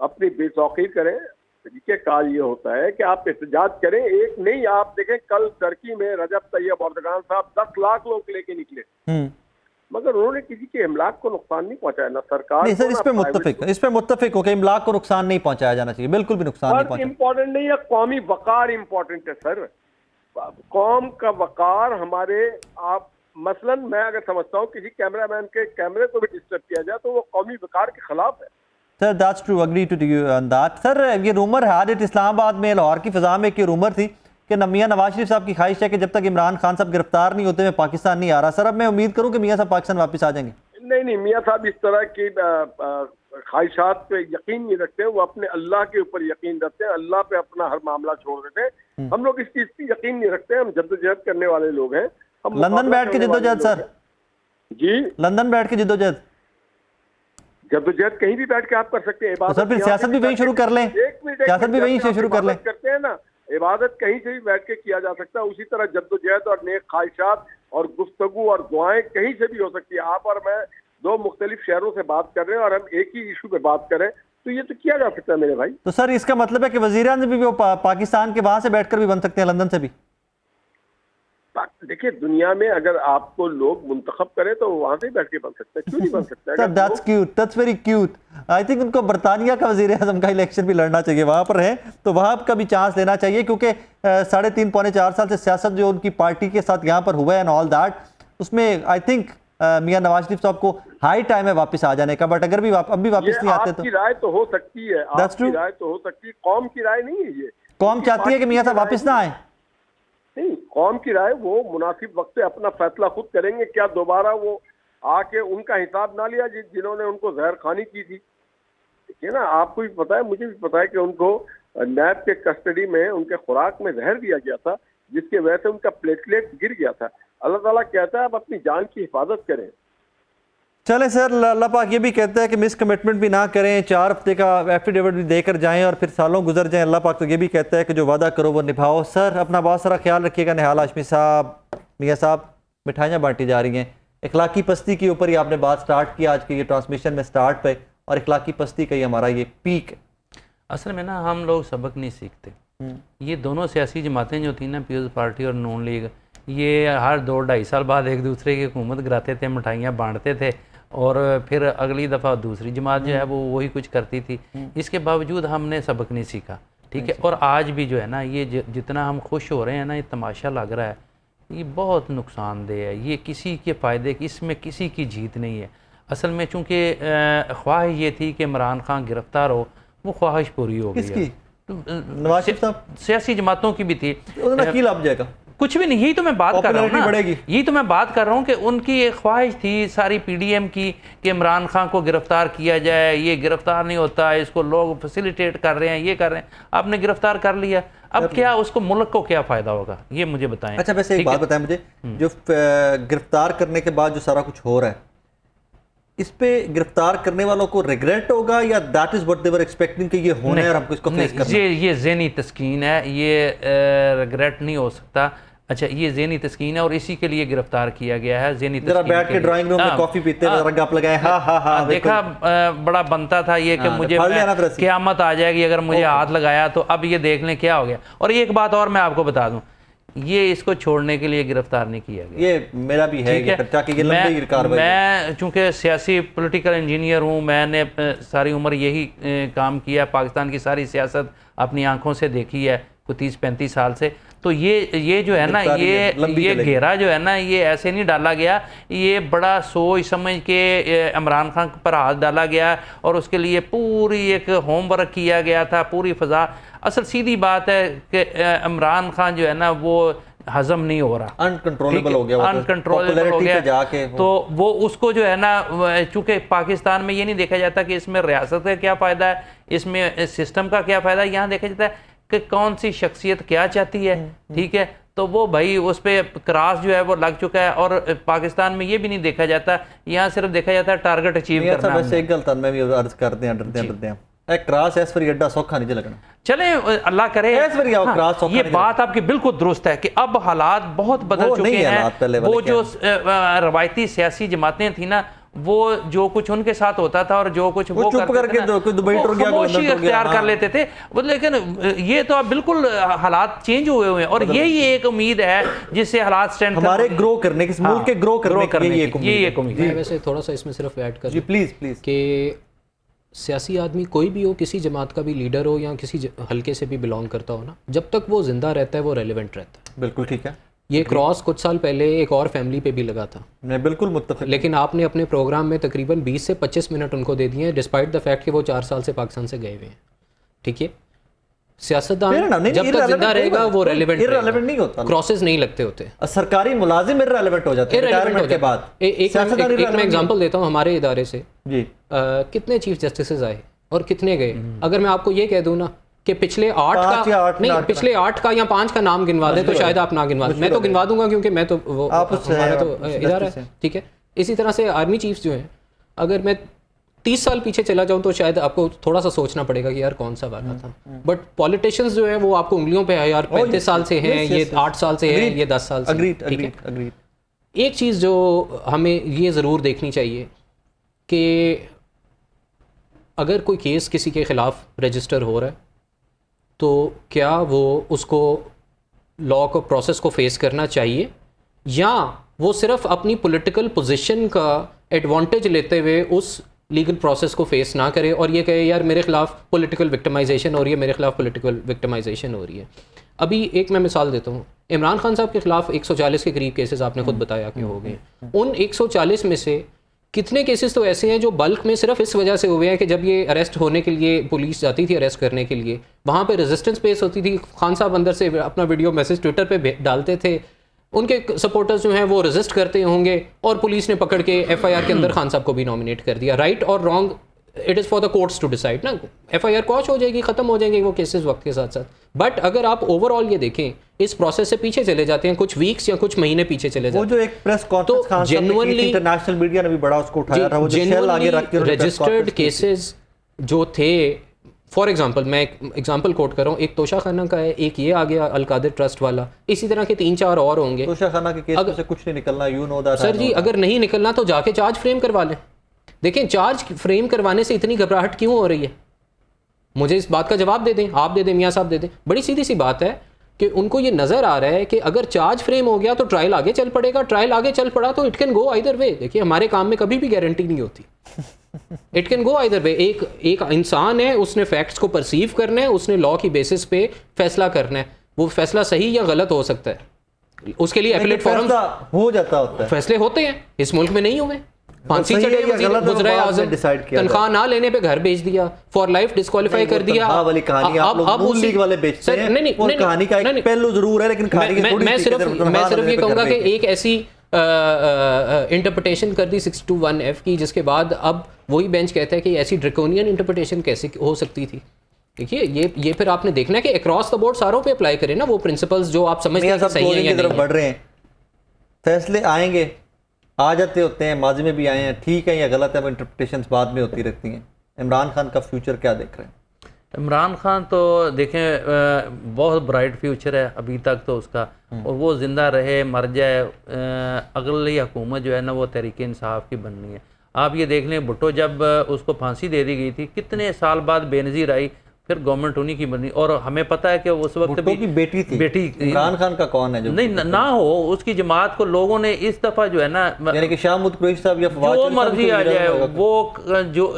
अपनी बेतौकीर करें। तरीके कार ये होता है कि आप एहतजाज करें। एक नहीं, आप देखें कल टर्की में रजब तैयब एर्दोगान साहब 10 लाख लोग लेके निकले, मगर उन्होंने किसी के इमलाक को नुकसान नहीं पहुंचाया, ना सरकार नहीं सर, को, इस पे मुत्तफिक हो कि इमलाक को नुकसान नहीं पहुंचाया जाना चाहिए, बिल्कुल भी नुकसान नहीं पहुंचाया। इम्पोर्टेंट नहीं है, कौमी वकार इम्पोर्टेंट है सर। कौम का वकार हमारे, आप मसलन मैं अगर समझता हूँ किसी कैमरामैन के कैमरे को भी डिस्टर्ब किया जाए तो वो कौमी वकार के खिलाफ है। Sir that's true, agree to you on that. Sir ये रूमर है इस्लामाबाद में, लाहौर की फिजा में एक रूमर थी कि मियां नवाज शरीफ साहब की ख्वाहिश है कि जब तक इमरान खान साहब गिरफ्तार नहीं होते मैं पाकिस्तान नहीं आ रहा। सर अब मैं उम्मीद करूं कि मियां साहब पाकिस्तान वापस आ जाएंगे। नहीं, मियां साहब इस तरह की ख्वाहिशात पे यकीन नहीं रखते। वो अपने अल्लाह के ऊपर यकीन रखते हैं, अल्लाह पे अपना हर मामला छोड़ देते हैं। हम लोग इस चीज पे यकीन नहीं रखते। हम जद्दोजहद करने वाले लोग हैं। हम लंदन बैठ के जद्दोजहद सर जी, लंदन बैठ के जद्दोजहद कहीं भी बैठ के आप कर सकते हैं। तो सर फिर सियासत भी वहीं शुरू कर लें, सियासत भी वहीं से शुरू कर लें। करते हैं ना, इबादत कहीं से भी बैठ के किया जा सकता है। उसी तरह जद्दोजहद और नेक ख्वाहिशात और गुफ्तगू और दुआएं कहीं से भी हो सकती है। आप और मैं 2 मुख्तलिफ शहरों से बात कर रहे हैं और हम एक ही इशू पे बात करें, तो ये तो किया जा सकता है मेरे भाई। तो सर इसका मतलब है कि वजीर आज़म भी वो पाकिस्तान के वहां से बैठकर भी बन सकते हैं, लंदन से भी? देखिए, दुनिया में अगर आपको लोग मुंतखब करें तो वहां से ही बैठ के बन सकता है। क्यों नहीं बन सकता? Sir that's cute, that's very cute. I think उनको बरतानिया का वजीर आज़म का इलेक्शन भी लड़ना चाहिए, वहां पर है तो वहां का भी चांस लेना चाहिए, क्योंकि 3.5 पौने 4 साल से सियासत जो उनकी पार्टी के साथ यहाँ पर हुआ है एंड ऑल दैट, उसमें आई थिंक मियां नवाज शरीफ साहब को हाई टाइम है वापस आ जाने का। बट अगर भी अब भी वापस नहीं आते तो आपकी राय तो हो सकती है, आपकी राय तो हो सकती है, कौम की राय नहीं है ये। कौम चाहती है कि मियां साहब वापस ना आए। नहीं, कौम की राय वो मुनासिब वक्त पे अपना फैसला खुद करेंगे। क्या दोबारा वो आके उनका हिसाब ना लिया जिन्होंने उनको जहर खानी की थी? देखिए ना, आपको भी पता है, मुझे भी पता है कि उनको नैब के कस्टडी में उनके खुराक में जहर दिया गया था, जिसकी वजह से उनका प्लेटलेट गिर गया था। अल्लाह ताला कहता है आप अपनी जान की हिफाजत करें। चले सर, अल्लाह पाक ये भी कहता है कि मिस कमिटमेंट भी ना करें, 4 हफ्ते का एफिडेविट भी देकर जाएं और फिर सालों गुजर जाएं। अल्लाह पाक तो ये भी कहता है कि जो वादा करो वो निभाओ। सर अपना बहुत सारा ख्याल रखिएगा। निहाल हाशमी साहब, मियां साहब, मिठाइयाँ बांटी जा रही हैं। इखलाकी पस्ती के ऊपर ही आपने बात स्टार्ट की आज के ये ट्रांसमिशन में स्टार्ट पे, और इखलाकी पस्ती का ही हमारा ये पीक है। असल में ना हम लोग सबक नहीं सीखते। ये दोनों सियासी जमातें जो थी ना, पीपल्स पार्टी और नून लीग, ये हर 2-2.5 साल बाद एक दूसरे की हुकूमत गिराते थे, मिठाइयाँ बांटते थे, और फिर अगली दफ़ा दूसरी जमात जो है वो वही कुछ करती थी। इसके बावजूद हमने सबक नहीं सीखा, ठीक है। और आज भी जो है ना, ये जितना हम खुश हो रहे हैं ना, ये तमाशा लग रहा है, ये बहुत नुकसानदेह है। ये किसी के फ़ायदे की, इसमें किसी की जीत नहीं है। असल में चूँकि ख्वाहिश ये थी कि इमरान खान गिरफ्तार हो, वो ख्वाहिश पूरी हो गई। नवाज शरीफ साहब, सियासी जमातों की भी थी, की लाभ जाएगा कुछ भी नहीं। यही तो मैं बात कर रहा हूँ ना, यही तो मैं बात कर रहा हूँ कि उनकी एक ख्वाहिश थी सारी PDM की कि इमरान खान को गिरफ्तार किया जाए। ये गिरफ्तार नहीं होता, इसको लोग फैसिलिटेट कर रहे हैं, ये कर रहे हैं। आपने गिरफ्तार कर लिया, अब क्या उसको, मुल्क को क्या फ़ायदा होगा, ये मुझे बताएं। अच्छा वैसे एक ठीक बात है? बताएं मुझे, जो गिरफ्तार करने के बाद जो सारा कुछ हो रहा है, इस पे गिरफ्तार करने वालों को रिग्रेट होगा या that is what they were expecting कि ये होना है और हमको इसको फेस करना है? ये ज़हनी तस्कीन है, ये रिग्रेट नहीं हो सकता। अच्छा, ये ज़हनी तस्कीन है और इसी के लिए गिरफ्तार किया गया है। ज़हनी जरा तस्कीन बैठ के ड्राइंग रूम में कॉफी पीते हुए जरा गप लगाए, हाँ हाँ हाँ देखा, बड़ा बनता था ये कि मुझे क़यामत आ जाएगी अगर मुझे हाथ लगाया, तो अब ये देख लें क्या हो गया। और एक बात और मैं आपको बता दूं, ये इसको छोड़ने के लिए गिरफ्तार नहीं किया गया। ये मेरा भी है, मैं चूंकि सियासी पॉलिटिकल इंजीनियर हूँ, मैंने सारी उम्र यही काम किया, पाकिस्तान की सारी सियासत अपनी आंखों से देखी है कोई 30-35 साल से। तो ये जो है ना, ये घेरा जो है ना, ये ऐसे नहीं डाला गया, ये बड़ा सोच समझ के इमरान खान पर हाथ डाला गया और उसके लिए पूरी एक होमवर्क किया गया था, पूरी फ़ज़ा। असल सीधी बात है कि इमरान खान जो है ना वो हजम नहीं हो रहा, अनकंट्रोलेबल हो गया, अनकंट्रोलेबल हो गया। तो वो उसको जो है ना, चूंकि पाकिस्तान में ये नहीं देखा जाता कि इसमें रियासत का क्या फ़ायदा है, इसमें सिस्टम का क्या फ़ायदा है, यहाँ देखा जाता है कि कौन सी शख्सियत क्या चाहती है। ठीक है, तो वो भाई उस पर क्रॉस जो है वो लग चुका है। और पाकिस्तान में ये भी नहीं देखा जाता, यहाँ सिर्फ देखा जाता है टारगेट अचीव करना। वैसे एक गलत मैं भी अर्ज करते हैं, डरते हैं क्रॉस एस पर एड्डा सौखा नहीं लगना। चले अल्लाह करे, ये बात आपकी बिल्कुल दुरुस्त है कि अब हालात बहुत बदल चुके हैं। वो जो रवायती सियासी जमातें थी ना, वो जो कुछ उनके साथ होता था और जो कुछ वो करके खामोशी अख्तियार कर लेते थे। लेकिन ये तो अब बिल्कुल हालात चेंज हुए हैं और यही एक उम्मीद है जिससे हालात स्टैंड हमारे ग्रो करने की, मुल्क के ग्रो करने की ये एक उम्मीद है। वैसे थोड़ा सा इसमें सिर्फ ऐड कर, प्लीज कि सियासी आदमी कोई भी हो, किसी जमात का भी लीडर हो या किसी हल्के से भी बिलोंग करता हो ना, जब तक वो जिंदा रहता है वो रेलिवेंट रहता है। बिल्कुल ठीक है। ये क्रॉस कुछ साल पहले एक और फैमिली पे भी लगा था, मैं बिल्कुल मुत्तफिक। लेकिन आपने अपने प्रोग्राम में तकरीबन 20 से 25 मिनट उनको दे दिए हैं, डिस्पाइट द फैक्ट कि वो 4 साल से पाकिस्तान से गए हुए हैं। ठीक है, सियासतदान जब तक जिंदा रहेगा वो रेलेवेंट नहीं होता, क्रॉसेस नहीं लगते होते। सरकारी मुलाजिम इररेलेवेंट हो जाते हैं रिटायरमेंट के बाद। एक मैं एग्जांपल देता हूँ हमारे इदारे से जी, कितने चीफ जस्टिस आए और कितने गए। अगर मैं आपको ये कह दूँ ना कि पिछले 8 का या 5 का नाम गिनवा दें तो शायद आप ना गिनवा, मैं तो गिनवा दूंगा क्योंकि मैं तो वो हमारा तो इदारा है। ठीक है, इसी तरह से आर्मी चीफ्स जो हैं, अगर मैं 30 साल पीछे चला जाऊं तो शायद आपको थोड़ा सा सोचना पड़ेगा कि यार कौन सा वाला था। बट पॉलिटिशियंस जो है वो आपको उंगलियों पे है, यार 35 साल से हैं, ये 8 साल से है, ये 10 साल से। ठीक है, एक चीज़ जो हमें ये ज़रूर देखनी चाहिए कि अगर कोई केस किसी के ख़िलाफ़ रजिस्टर हो रहा है तो क्या वो उसको लॉ को प्रोसेस को फेस करना चाहिए या वो सिर्फ अपनी पॉलिटिकल पोजीशन का एडवांटेज लेते हुए उस लीगल प्रोसेस को फेस ना करे और ये कहे यार मेरे खिलाफ पॉलिटिकल विक्टिमाइजेशन हो रही है, मेरे खिलाफ पॉलिटिकल विक्टिमाइजेशन हो रही है। अभी एक मैं मिसाल देता हूँ, इमरान खान साहब के खिलाफ 140 के करीब केसेस आपने खुद बताया कि हो गए। उन 140 में से कितने केसेस तो ऐसे हैं जो बल्क में सिर्फ इस वजह से हुए हैं कि जब ये अरेस्ट होने के लिए पुलिस जाती थी अरेस्ट करने के लिए, वहाँ पे रेजिस्टेंस पेश होती थी, खान साहब अंदर से अपना वीडियो मैसेज ट्विटर पे डालते थे, उनके सपोर्टर्स जो हैं वो रेजिस्ट करते होंगे और पुलिस ने पकड़ के FIR के अंदर खान साहब को भी नॉमिनेट कर दिया। राइट और wrong it is for the courts to decide ना, FIR क्वॉश हो जाएगी, ख़त्म हो जाएंगे वो केसेस वक्त के साथ साथ। बट अगर आप ओवरऑल ये देखें इस प्रोसेस से पीछे चले जाते हैं, कुछ वीक्स या कुछ महीने पीछे चले जाते हैं। वो जो एक प्रेस कॉन्फ्रेंस खान साहब ने की थी, इंटरनेशनल मीडिया ने भी बड़ा उसको उठाया था, वो जो शेल आगे रख के रजिस्टर्ड केसेस जो थे, फॉर एग्जांपल मैं एक एग्जांपल कोट कर रहा हूँ, एक तोशा खाना का है, एक ये आ गया अलकादिर ट्रस्ट वाला, इसी तरह के 3-4 और होंगे। तोशा खाना के केस में से कुछ नहीं निकलना, यू नो दैट सर जी, अगर नहीं निकलना तो जाके चार्ज फ्रेम करवा लें। देखें, चार्ज फ्रेम करवाने से इतनी घबराहट क्यों हो रही है, मुझे इस बात का जवाब दे दें, आप दे दें, मियाँ साहब दे दें। बड़ी सीधी सी बात है कि उनको ये नज़र आ रहा है कि अगर चार्ज फ्रेम हो गया तो ट्रायल आगे चल पड़ेगा, ट्रायल आगे चल पड़ा तो it can go either way. देखिए, हमारे काम में कभी भी गारंटी नहीं होती, it can go either way. एक इंसान है, उसने फैक्ट्स को परसीव करना है, उसने लॉ की बेसिस पे फैसला करना है, वो फैसला सही या गलत हो सकता है, उसके लिए एपीलेट फॉरम हो जाता होता है, फैसले होते हैं। इस मुल्क में नहीं हुए, फांसी चढ़े गुजरे आजम, तनख्वाह ना लेने पे घर भेज दिया, फॉर लाइफ डिस्क्वालीफाई कर दिया। वाली कहानी आप लोग नून लीग वाले बेचते हैं, नहीं कहानी का एक पहलू जरूर है, लेकिन मैं सिर्फ ये कहूंगा कि एक ऐसी इंटरप्रिटेशन कर दी 621F की, जिसके बाद अब वही बेंच कहता है कि ऐसी ड्रैकोनियन इंटरप्रिटेशन कैसे हो सकती थी देखिए ये फिर आपने देखना है कि अक्रॉस द बोर्ड सारों पे अप्लाई करें ना वो प्रिंसिपल्स जो आप समझते हैं कि सही है या की तरफ नहीं बढ़ रहे हैं, फैसले आएंगे, आ जाते होते हैं, माजी में भी आए हैं, ठीक है या गलत है, वो इंटरप्रिटेशंस बाद में होती रहती हैं। इमरान खान का फ्यूचर क्या देख रहे हैं? इमरान खान तो देखें बहुत ब्राइट फ्यूचर है अभी तक तो उसका, और वो ज़िंदा रहे मर जाए, अगली हुकूमत जो है ना वो तहरीक इंसाफ की बननी है। आप ये देख लें, भुट्टो जब उसको फांसी दे दी गई थी, कितने साल बाद बेनज़ीर आई, फिर गवर्नमेंट उन्हीं की बनी, और हमें पता है कि उस वक्त भुट्टो की बेटी थी। इमरान खान का कौन है जो नहीं ना हो उसकी जमात को लोगों ने इस दफ़ा जो है ना, यानी कि शाहमुद कुरैशी साहब या फवाद जो चौधरी साहब मर्जी को आ इजाज़त जाए, होगा? वो जो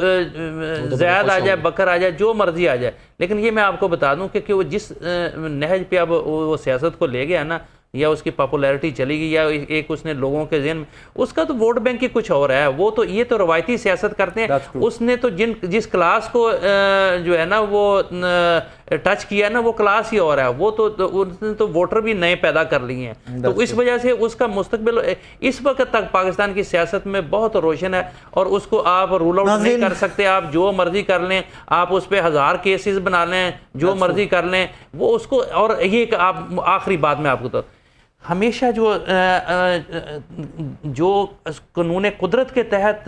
जैद आ जाए, बकर आ जाए, जो मर्जी आ जाए, लेकिन ये मैं आपको बता दूं कि वो जिस नहज पे अब वो सियासत को ले गया ना, या उसकी पॉपुलैरिटी चली गई, या एक उसने लोगों के ज़हन में, उसका तो वोट बैंक ही कुछ और है। वो तो ये तो रवायती सियासत करते हैं, उसने तो जिस क्लास को जो है ना वो टच किया ना, वो क्लास ही और है। वो तो उसने तो वोटर भी नए पैदा कर लिए हैं, तो इस वजह से उसका मुस्तकबिल इस वक्त तक पाकिस्तान की सियासत में बहुत रोशन है, और उसको आप रूल आउट नहीं कर सकते। आप जो मर्जी कर लें, आप उस पर 1000 केसेस बना लें, जो मर्जी कर लें, वो उसको। और ये आप आखिरी बात में आपको तो हमेशा जो कानून कुदरत के तहत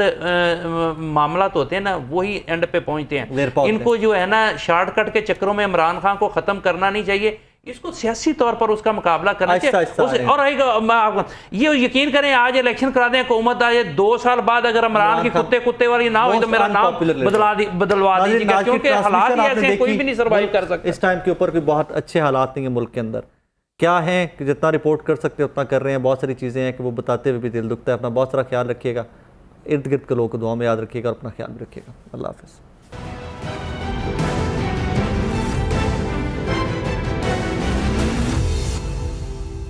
मामला होते हैं ना, वही एंड पे पहुंचते हैं। इनको जो है ना शॉर्टकट के चक्करों में इमरान खान को ख़त्म करना नहीं चाहिए, इसको सियासी तौर पर उसका मुकाबला करना चाहिए। और आएगा, ये यकीन करें, आज इलेक्शन करा दें, हुकूमत आए 2 साल बाद, अगर इमरान की कुत्ते वाली ना हो तो मेरा नाम बदलवा दीजिएगा, क्योंकि हालात ऐसे हैं, कोई भी नहीं सर्वाइव कर सकता। इस टाइम के ऊपर कोई बहुत अच्छे हालात नहीं है मुल्क के अंदर। क्या है कि जितना रिपोर्ट कर सकते उतना कर रहे हैं, बहुत सारी चीज़ें हैं कि वो बताते हुए भी दिल दुखता है। अपना बहुत सारा ख्याल रखिएगा, इर्द गिर्द के लोगों को दुआ में याद रखिएगा, और अपना ख्याल भी रखिएगा। अल्लाह हाफ़िज़।